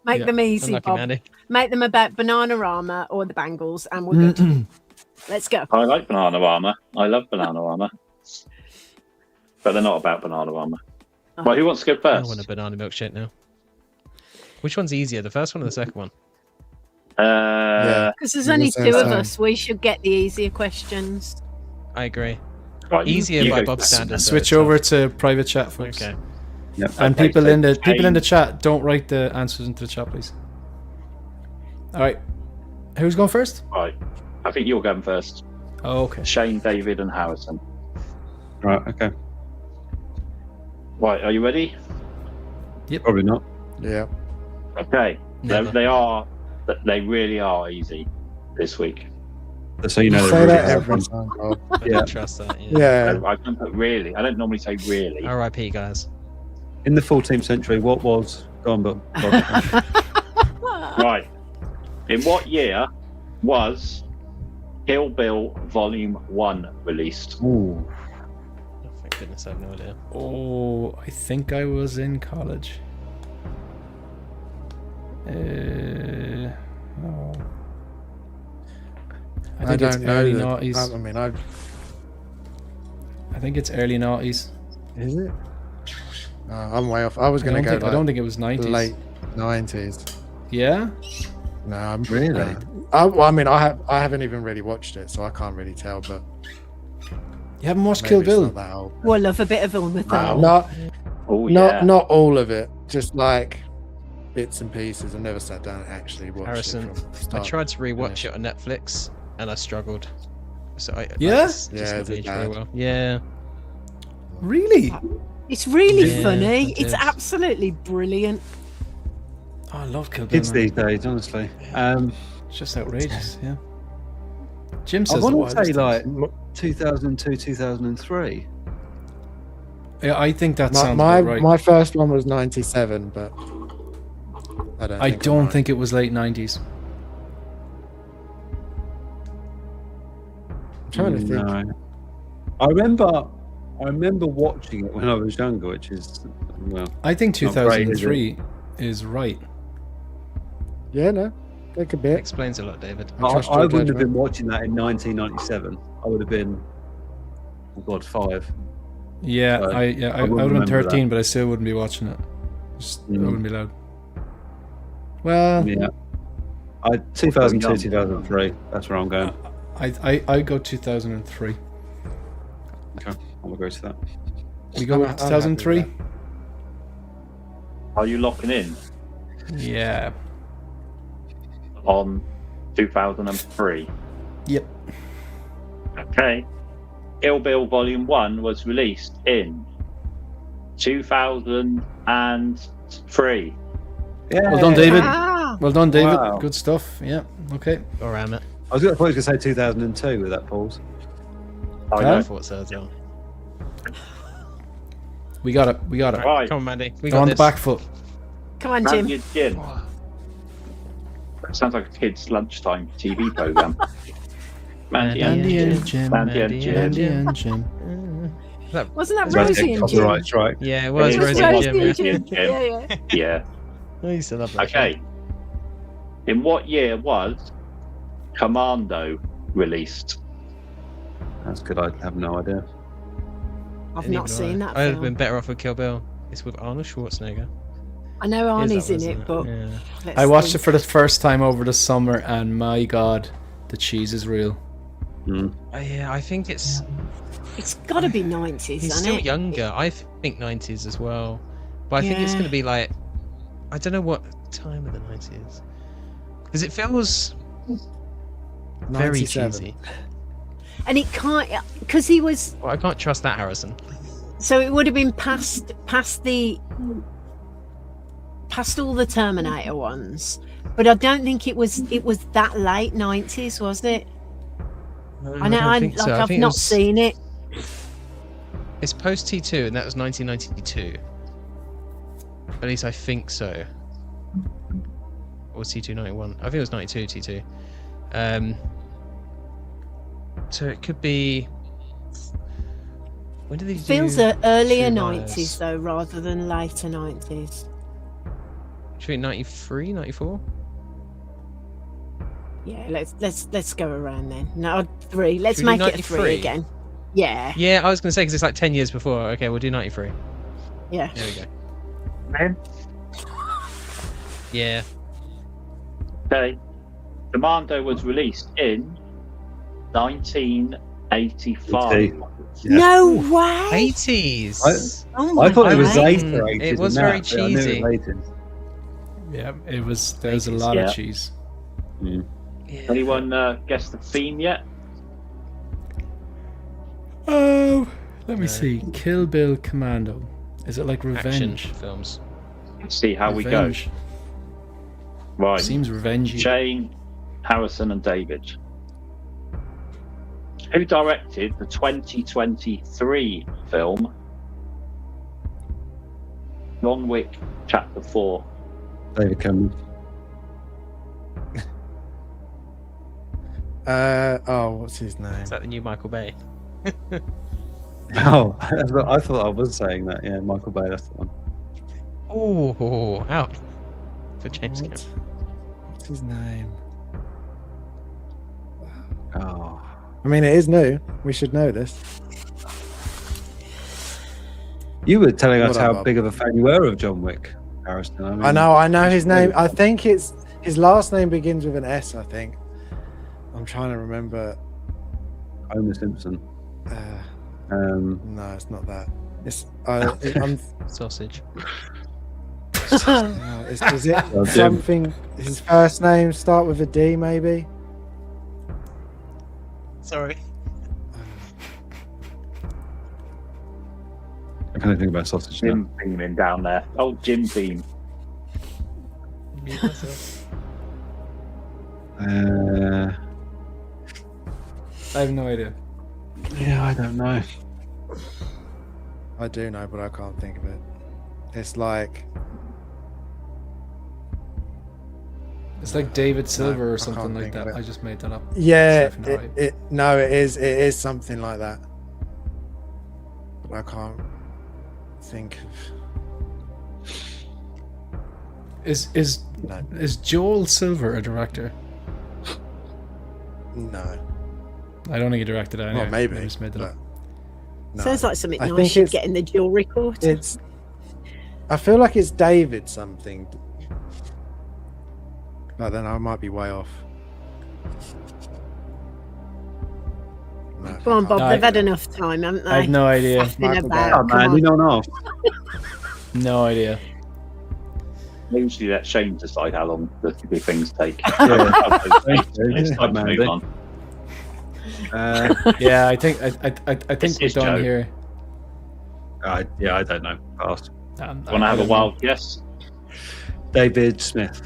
E: Make
B: Yeah.
E: them easy,
F: Unlucky,
E: Bob.
F: Mandy.
E: Make them about Bananarama or the Bangles, and we're good. Let's go.
D: I like Bananarama. I love Bananarama. But they're not about Bananarama.
E: Oh.
D: Right, who wants to go
F: I
D: first?
F: want a banana milkshake now. Which one's easier, the first one or the second one?
E: Because there's
G: I
E: only
G: was
E: two
G: gonna
E: of
G: say.
E: us, we should get the easier questions.
F: I agree.
D: Right,
F: Easier
D: you
F: by
D: go
F: Bob's
D: first.
F: standards. though,
B: Switch
F: it's
B: over
F: tough.
B: to private chat, folks.
F: Okay.
C: Yep.
B: And
D: Okay,
B: people
D: so
B: in the
D: Kane-
B: chat, don't write the answers into the chat, please. All right. Who's going first?
D: Right. I think you're going first.
B: Oh, okay.
D: Shane, David, and Harrison.
C: Right. Okay.
D: Right, are you ready?
C: Probably not.
G: Yeah.
D: Okay.
F: Never.
D: They really are easy this week.
C: So you know.
G: Say
C: they're
G: that
C: really
G: every
C: hard
G: time, Bob.
F: I
C: Yeah.
F: don't trust that. Yeah.
G: Yeah.
D: I don't put really. I don't normally say really.
F: R.I.P. guys.
C: ones. In the 14th century, what was gone? But
D: Right. In what year was Kill Bill Volume 1 released?
C: ooh,
F: Oh, thank goodness, I have no idea.
B: Oh, I think I was in college. Oh. I
G: I
B: think it's
G: don't know.
B: early
G: that-
B: noughties.
G: I mean,
B: I think it's early noughties.
G: is it? I'm way off. I was going to go
B: I don't think it was 90s.
G: late 90s.
B: Yeah?
G: No, I'm
C: Really?
G: Well, I mean, I haven't even really watched it, so I can't really tell. But
B: You haven't watched
G: Maybe
B: Kill
G: it's
B: Bill?
G: not that old.
E: Well, I love a bit of Uma Thurman.
G: Not all of it. Just like bits and pieces. I've never sat down and actually watched
F: Harrison,
G: it from
F: I
G: start.
F: tried to rewatch
G: finish.
F: it on Netflix and I struggled. So I
B: Yeah?
F: just
G: Yeah,
F: didn't
G: is it
F: age very
G: bad?
F: well. Yeah.
B: Really?
E: It's really
F: Yeah,
E: funny.
F: it
E: It's
F: is.
E: absolutely brilliant.
B: Oh, I love Kill Bill.
C: Kids
B: man.
C: these days, honestly.
B: It's just outrageous, yeah. Jim
C: I
B: says the
C: want to
B: wildest
C: say like
B: things.
C: 2002, 2003.
B: Yeah, I think that sounds
G: my
B: about right.
G: my first one was 97, but I don't.
B: think it was late 90s.
G: I'm trying to think.
C: No. I remember watching it when I was younger, which is well.
B: I think
C: Not great, is
B: 2003 is right.
G: Yeah, no, take a
F: It
G: bit.
F: explains a lot, David.
G: I trust
C: I
G: your
C: wouldn't have
G: judgment.
C: been watching that in 1997. I would have been, oh God, 5.
B: Yeah,
C: So,
B: I would
C: wouldn't
B: have been
C: remember
B: 13,
C: that.
B: but I still wouldn't be watching it. Just, I
C: Mm.
B: wouldn't be allowed. Well,
C: Yeah. 2002,
D: young.
C: 2003. That's where I'm going.
B: I go 2003.
C: Okay, I'll agree to that.
B: We go
G: I'm
B: with
G: happy with
B: 2003?
D: Are you locking in
B: Yeah.
D: on 2003?
B: Yep.
D: Okay. Kill Bill Volume 1 was released in 2003.
C: Yeah.
B: Well done, David.
E: Ah,
B: Well done, David.
C: Wow.
B: Good stuff. Yeah. Okay.
F: Go around it.
C: I was going to say 2002 with that pause.
D: I
B: Huh?
D: know.
F: I thought so as well.
B: We got it. We got it.
D: Right.
F: Come on, Mandy. We
B: Go
F: got
B: on
F: this.
B: the back foot.
E: come on, Jim.
D: Mandy and Jim. That sounds like a kid's lunchtime TV program. Mandy and
F: Mandy
D: Jim.
B: and Jim.
D: Mandy and
F: Mandy
D: Jim.
F: and
B: Andy and Jim.
E: Wasn't that
C: It's about to
E: Rosie
C: get
E: and Jim?
C: copyright strike.
F: Yeah, it was
D: It
E: It was
D: is
F: Rosie and
E: Rosie
F: Jim.
E: and
F: Yeah.
E: Jim.
D: Jim.
E: Yeah, yeah.
D: Yeah.
F: I used to love that.
D: Okay. In what year was Commando released?
C: That's good. I have no idea.
E: I've
F: Neither
E: not
F: do
E: seen
F: I.
E: that
F: I'd have
E: film.
F: been better off with Kill Bill. It's with Arnold Schwarzenegger.
E: I know
F: Is
E: Arnie's
F: that,
E: in
F: wasn't
E: it, but
F: Yeah.
E: let's
B: I watched
E: see.
B: it for the first time over the summer, and my God, the cheese is real.
F: Yeah, I think it's.
E: It's got to be 90s,
F: He's
E: isn't
F: still
E: it?
F: younger. I think 90s as well. But I think it's
E: Yeah.
F: going to be like. I don't know what time of the 90s. Because it feels very
G: 97.
F: cheesy.
E: And it can't, because he was,
F: Well, I can't trust that, Harrison.
E: so it would have been past all the Terminator ones. But I don't think it was that late 90s, was it? I know,
F: don't think so. I
E: I've
F: think it
E: not
F: was-
E: seen it.
F: It's post T2, and that was 1992. At least I think so. Or was T2 91? I think it was 92 T2. So it could be. When did they do?
E: Feels earlier
F: True
E: 90s
F: Lies?
E: though, rather than later 90s.
F: Should we 93, 94?
E: Yeah, let's go around then. No, 3. Let's
F: Should we do
E: make it a 3
F: 93?
E: again. Yeah,
F: Yeah, I was going to say because it's like 10 years before. Okay, we'll do 93.
E: yeah.
F: There we go.
D: Man.
F: Yeah.
D: Okay. Commando was released in 1985.
C: Yeah.
E: No way.
F: 80s.
E: Oh my
C: I thought it was
E: God.
C: later.
F: It
C: 80s
F: was
C: than
F: very
C: that, but I knew it was
F: cheesy.
C: 80s.
B: Yeah, it was. There's a
F: 80s,
B: lot
D: yeah.
B: of cheese.
C: Mm.
F: Yeah.
D: Anyone guess the theme yet?
B: Oh, let me
F: No.
B: see. Kill Bill Commando. Is it like
F: Action
B: revenge?
F: films.
D: Let's see how we
B: Revenge.
D: go. Right.
B: Seems revengey.
D: Shane, Harrison, and David. Who directed the 2023 film John Wick Chapter 4?
C: David Cameron.
G: What's his name?
F: Is that the new Michael Bay?
C: Oh, I thought I was saying that. Yeah, Michael Bay. That's the one.
F: Oh, out for James Cameron.
G: What's his name?
C: Oh,
G: I mean, it is new. We should know this.
C: you were telling us
G: What
C: how
G: up?
C: big of a fan you were of John Wick, Harrison. mean,
G: I know his name. I think it's his last name begins with an S. I think. I'm trying to remember.
C: Homer Simpson.
G: No, it's not that. It's I'm,
F: Sausage.
G: is it something? His first name start with a D, maybe?
F: Sorry.
C: I can't think about sausage now.
D: Jim Beaming down there. Oh, Jim Beam.
F: Mute myself.
B: I have no idea.
C: Yeah, I don't know.
G: I do know, but I can't think of it. It's like
B: It's like David Silver or
G: I
B: something
G: can't
B: like
G: think of
B: that.
G: it.
B: I just made that up.
G: yeah,
B: It's definitely right.
G: it is something like that. But I can't think of. No.
B: Is Joel Silver a director?
G: No.
B: I don't think he directed it. Anyway.
G: Well, maybe.
B: I just made that
G: but
B: up.
G: no.
E: Sounds like something
G: I
E: nice
G: think
E: you'd
G: it's-
E: get in the jewellery quarter.
G: It's. I feel like it's David something. But then I might be way off. No,
E: Go on,
G: I
E: Bob.
B: No,
E: They've
B: I-
E: had enough time, haven't they?
B: I have no idea.
E: Faffing
G: Michael
E: about.
C: Oh,
E: Come
C: man,
E: on.
C: you don't know.
B: No idea.
D: Usually let Shane decide how long the things take.
C: It's
D: It's time to
C: Mandy.
D: move on.
B: Yeah, I think I think we're
D: It's
B: done
D: Joe.
B: here.
C: Yeah, I don't know. Pass.
D: Want to have a wild guess?
C: David Smith.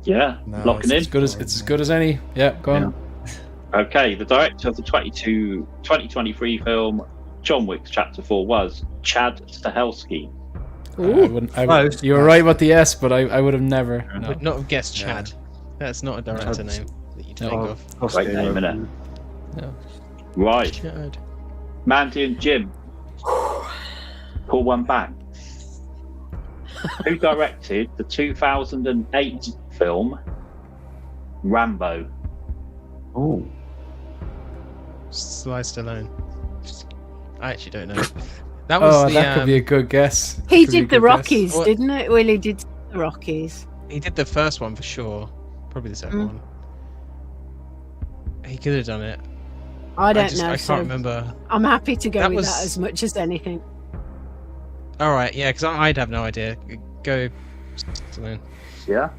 D: Yeah,
G: No,
D: locking in.
B: It's as good as any. Yeah, go on.
D: Okay, the director of the 2023 film John Wick Chapter 4 was Chad Stahelski.
C: Close.
B: You were right about the S, but I would have never. No.
F: Would not have guessed
G: Yeah.
F: Chad. That's not a director name that you think of.
D: Great name, innit?
B: No.
D: Right,
F: Chad.
D: Mandy and Jim. Pull one back. Who directed the 2008 film Rambo?
C: Oh,
F: Sly Stallone. I actually don't know. That was
B: Oh,
F: the.
B: that could be a good guess.
E: He
B: Could be a
E: did the
B: good guess.
E: Rockies,
F: What?
E: didn't it? Well, he did the Rockies.
F: He did the first one for sure. Probably the second one. He could have done it.
E: I don't know.
F: I
E: so
F: can't remember.
E: I'm happy to go
F: That
E: with
F: was-
E: that as much as anything.
F: All right, yeah, because I'd have no idea. Go. Stallone.
D: Yeah.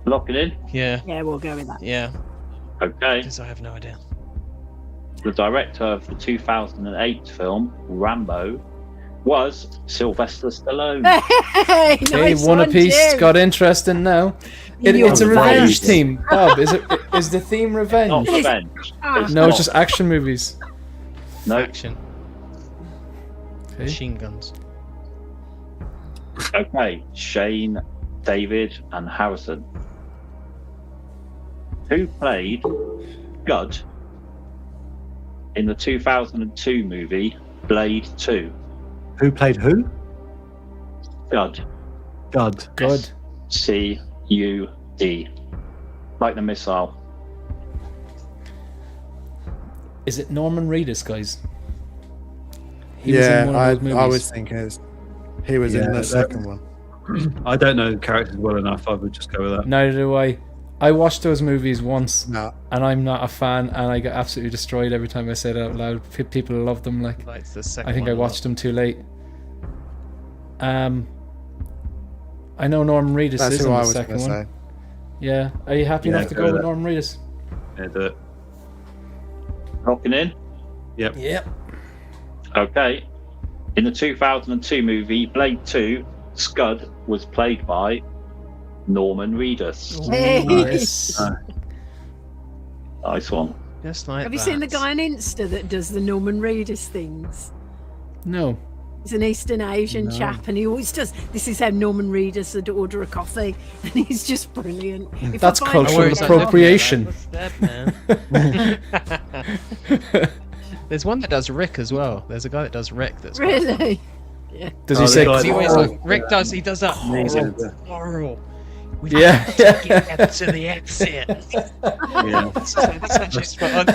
D: Locking in.
F: Yeah,
E: Yeah, we'll go with that.
F: yeah.
D: Okay.
F: Because I have no idea.
D: The director of the 2008 film Rambo was Sylvester Stallone.
E: Hey,
B: Hey,
E: nice
B: one apiece.
E: Jim.
B: Got interesting now. It's a revenge theme. Bob, is the theme revenge?
D: Not revenge.
E: Ah.
B: No, it's just action movies.
D: No.
F: Action.
B: Okay.
F: Machine guns.
D: Okay. Shane, David, and Harrison. Who played Gud in the 2002 movie Blade 2?
C: who played who?
D: Gud.
C: God.
B: Good.
D: C-U-D. Like the missile.
B: Is it Norman Reedus, guys? He was in
G: Yeah,
B: one of those movies.
G: I was thinking he was in
C: Yeah,
G: the
C: that-
G: second one.
C: I don't know the characters well enough. I would just go with that.
B: Neither do I. I watched those movies once,
G: No,
B: and I'm not a fan, and I get absolutely destroyed every time I say it out loud. People love them. Like,
F: Like the second
B: I think
F: one
B: I
F: a lot.
B: watched them too late. I know Norman Reedus
G: that's
B: is
G: who
B: in
G: I
B: the
G: was going
B: second
G: to
B: one.
G: say.
B: Yeah, are you happy
C: Yeah,
B: enough to
C: go
B: go with
C: with that.
B: Norman Reedus?
C: Yeah, do it.
D: Locking in.
B: Yep.
D: Okay. In the 2002 movie Blade 2, Scud was played by Norman Reedus.
E: Hey.
B: Nice.
D: Nice one.
F: Just like
E: Have you
F: that.
E: seen the guy on Insta that does the Norman Reedus things?
B: No.
E: He's an Eastern Asian
B: No.
E: chap, and he always does. This is how Norman Reedus would order a coffee, and he's just brilliant. If I
B: That's
E: find
B: cultural
F: Oh, where
E: him
F: is that
E: again-
B: appropriation.
F: What's that, man? There's one that does Rick as well. There's a guy that does Rick that's
E: Really?
B: Does
C: Oh,
B: he
C: the
B: say?
C: guy-
F: He always
C: Oh,
F: like, Rick does. He does that.
C: Amazing.
F: Horrible. We
B: Yeah,
F: have to
B: yeah.
F: get to the exit.
C: Yeah.
F: That's actually spot on.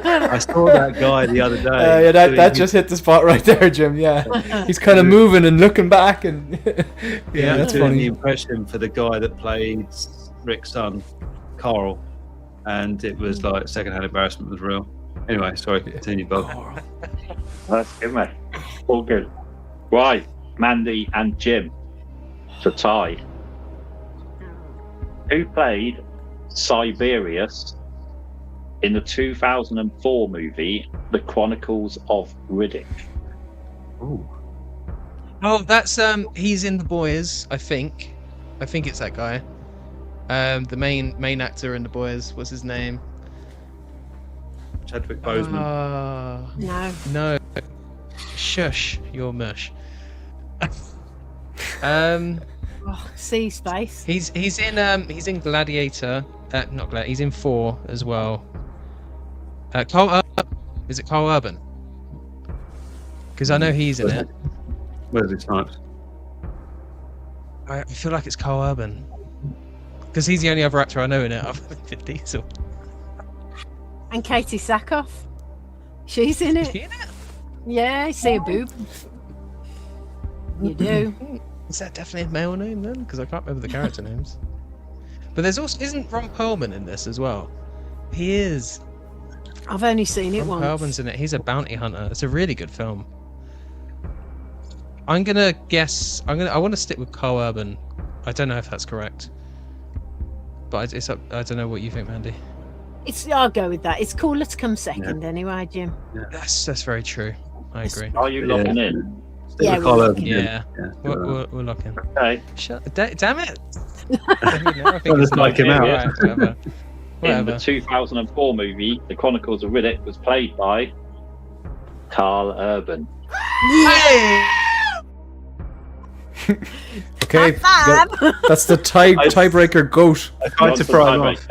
C: I saw that guy the other day.
B: Yeah, that just hit the spot right there, Jim. Yeah, he's kind of moving and looking back, and yeah, that's
C: doing the
B: funny.
C: impression for the guy that played Rick's son, Carl, and it was like secondhand embarrassment was real. Anyway, sorry, continue, Bob.
D: That's good, mate. All good. Right, Mandy and Jim to tie. Who played Siberius in the 2004 movie The Chronicles of Riddick?
C: Ooh.
F: Oh, that's he's in The Boys, I think. I think it's that guy. The main actor in The Boys. What's his name?
C: Chadwick Boseman.
E: No.
F: Shush, you're mush.
E: Sea space.
F: He's in Gladiator. Not Gladiator. He's in 4 as well. Is it Carl Urban? Because I know he's in it.
C: Where's his types?
F: I feel like it's Carl Urban. Because he's the only other actor I know in it other than Vin Diesel.
E: And Katie Sackhoff. She's in
F: Is
E: it.
F: she in it?
E: Yeah, I see a boob. You do.
F: Is that definitely a male name then? Because I can't remember the character names. But there's also isn't Ron Perlman in this as well? He is.
E: I've only seen it
F: Ron
E: once.
F: Perlman's in it. He's a bounty hunter. It's a really good film. I'm gonna guess. I want to stick with Carl Urban. I don't know if that's correct. But it's up. I don't know what you think, Mandy.
E: I'll go with that. It's cooler to come second anyway, Jim.
F: That's very true. I agree.
D: Are you locking in?
E: Yeah,
C: Carl
E: we're
C: Urban.
F: Yeah, we're locking.
D: Okay.
F: Damn it! I think
C: Just like him out.
F: Right, whatever.
D: In the 2004 movie, The Chronicles of Riddick was played by Carl Urban.
B: Okay, that's the tiebreaker goat.
C: I tried to fry him off.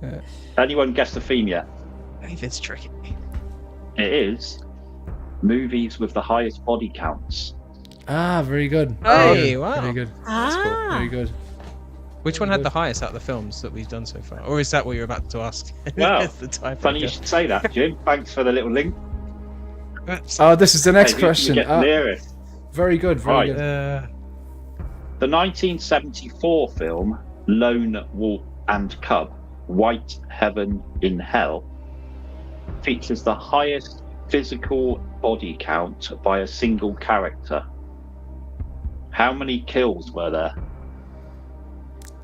B: Yeah.
D: Anyone guess the theme yet?
F: David's tricky.
D: It is movies with the highest body counts.
B: Ah, very good.
F: Hey, wow.
B: Very good.
E: Ah.
B: Very good.
F: Which one had the highest out of the films that we've done so far? Or is that what you're about to ask?
D: Wow.
F: The tiebreaker.
D: Funny you should say that, Jim. Thanks for the little link.
B: Oh, this is the next
D: Hey,
B: question.
D: you get nearest.
B: Very good. Very
D: Right.
B: good.
D: The 1974 film Lone Wolf and Cub, White Heaven in Hell, features the highest physical body count by a single character. How many kills were there?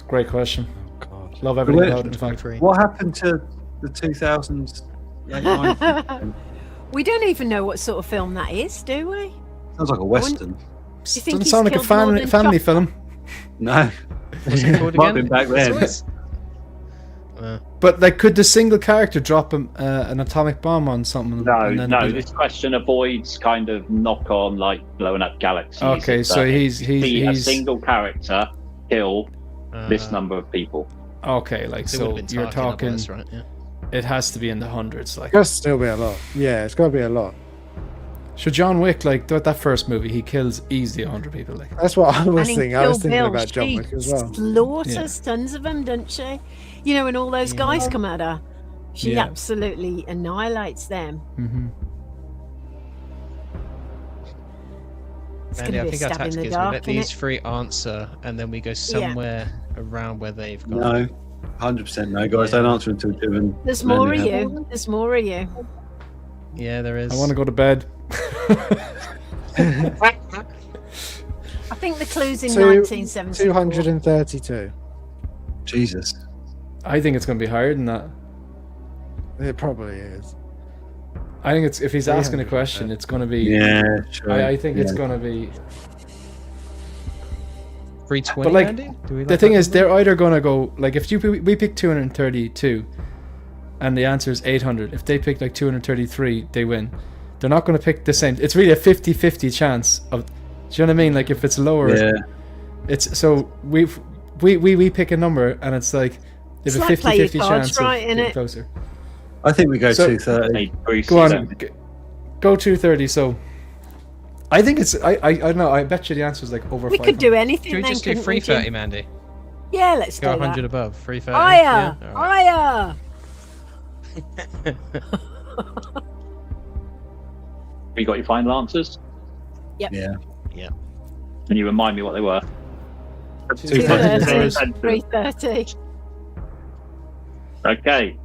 B: Great question.
G: God.
B: Love everything about it, in fact.
C: What happened to the 2000s? Late 90s?
E: We don't even know what sort of film that is, do we?
C: Sounds like a western.
E: Do you think
B: Doesn't
E: he's
B: sound like a
E: killed more than
B: family
E: Chopper?
B: film.
C: No.
F: What's it called
C: Might
F: again?
C: have been back then.
F: It's
B: But like, could the single character drop an atomic bomb on something? and then
D: No.
B: it'd be-
D: This question avoids kind of knock on like blowing up galaxies.
B: Okay,
D: It's,
B: so
D: see a
B: he's
D: single character kill this
F: Uh,
D: number of people.
B: okay. Like,
F: it would've
B: so
F: been
B: you're
F: Tarkin
B: talking.
F: otherwise, right? Yeah.
B: It has to be in the hundreds. Like,
G: There'll still be a lot. Yeah, it's got to be a lot.
B: so John Wick, like that first movie, he kills easily 100 people. Like,
G: That's what I was
E: And in
G: thinking. I was
E: Kill
G: thinking
E: Bill,
G: about John
E: she
G: Wick as well.
E: slaughters tons of them, doesn't she? You know, when all those guys come at her, she
B: Yeah.
E: absolutely annihilates them.
B: mm-hmm.
E: It's
F: Mandy,
E: going
F: I
E: to be a
F: think our
E: stab in
F: tactic
E: the
F: is we
E: dark,
F: let
E: innit?
F: these three answer and then we go somewhere around where they've gone.
C: No. 100% no, guys. Don't answer until Jim and
E: There's
C: Mandy
E: more of
C: have-
E: you. There's more of you.
F: Yeah, there is.
B: I want to go to bed.
E: I think the clue's in
G: Two-
E: 1974.
G: 232.
C: Jesus.
B: I think it's going to be higher than that.
G: It probably is.
B: I think it's if he's asking a
G: 300,
B: question, it's going to be.
C: Yeah, sure.
B: I think it's
C: Yeah.
B: going to be.
F: 320,
B: But, like,
F: Mandy? Do we
B: The
F: like
B: thing
F: that
B: is,
F: number?
B: they're either going to go like if we pick 232, and the answer is 800. If they pick like 233, they win. They're not going to pick the same. It's really a 50-50 chance of. Do you know what I mean? Like if it's lower,
C: Yeah.
B: it's so we pick a number and it's like there's
E: It's
B: a
E: like play your
B: 50-50
E: cards
B: chance
E: right,
B: of getting
E: innit?
B: closer.
C: I think we go
B: So-
C: 230.
D: Hey, Bruce,
B: Go
D: you
B: on,
D: don't-
B: go 230. So I think it's I don't know. I bet you the answer is like over.
E: We
B: 500.
E: could do anything.
F: Should we
E: then,
F: just do
E: couldn't we,
F: 330,
E: Jim?
F: Mandy?
E: Yeah, let's
F: Go
E: do
F: 100
E: that.
F: above. 330.
E: Higher,
F: Yeah? All right.
E: higher.
D: you got your final answers?
C: Yeah.
D: And you remind me what they were.
E: 230, 330.
D: Okay.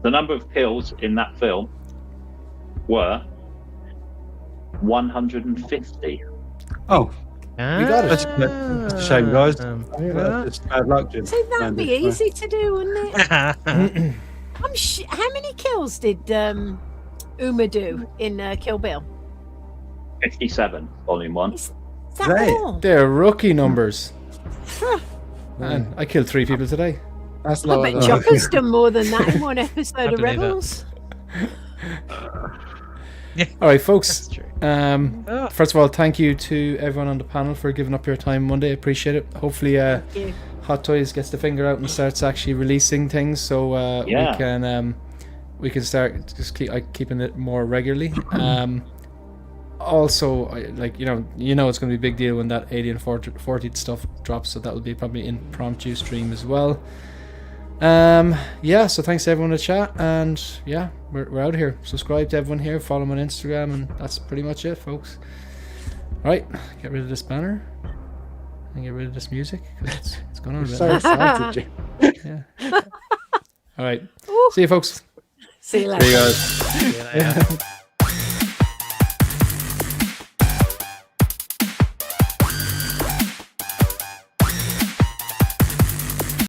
D: The number of kills in that film were 150.
C: Oh,
B: You got it.
C: that's a shame, guys. It's bad luck, Jim.
E: See, that'd be easy to do, wouldn't it? How many kills did Uma do in Kill Bill?
D: 57, volume 1.
E: Is that all?
B: They're rookie numbers. Man, I killed 3 people today.
G: That's
E: I
G: lower
E: bet
G: than
E: Chopper's done more than that in one episode of
F: believe that.
E: Rebels.
B: All right, folks.
F: That's true.
B: First of all, thank you to everyone on the panel for giving up your time Monday. I appreciate it. Hopefully,
E: Thank you.
B: Hot Toys gets the finger out and starts actually releasing things, so we can start just keeping it more regularly. Also, you know it's going to be a big deal when that Alien 40 stuff drops, so that'll be probably impromptu stream as well. So thanks to everyone in the chat, and yeah, we're out of here. Subscribe to everyone here, follow them on Instagram, and that's pretty much it, folks. All right, get rid of this banner and get rid of this music because it's going on a bit.
G: so excited, Jim.
B: Yeah. All right, see you, folks.
E: See you later.
C: See you guys.
F: See you later.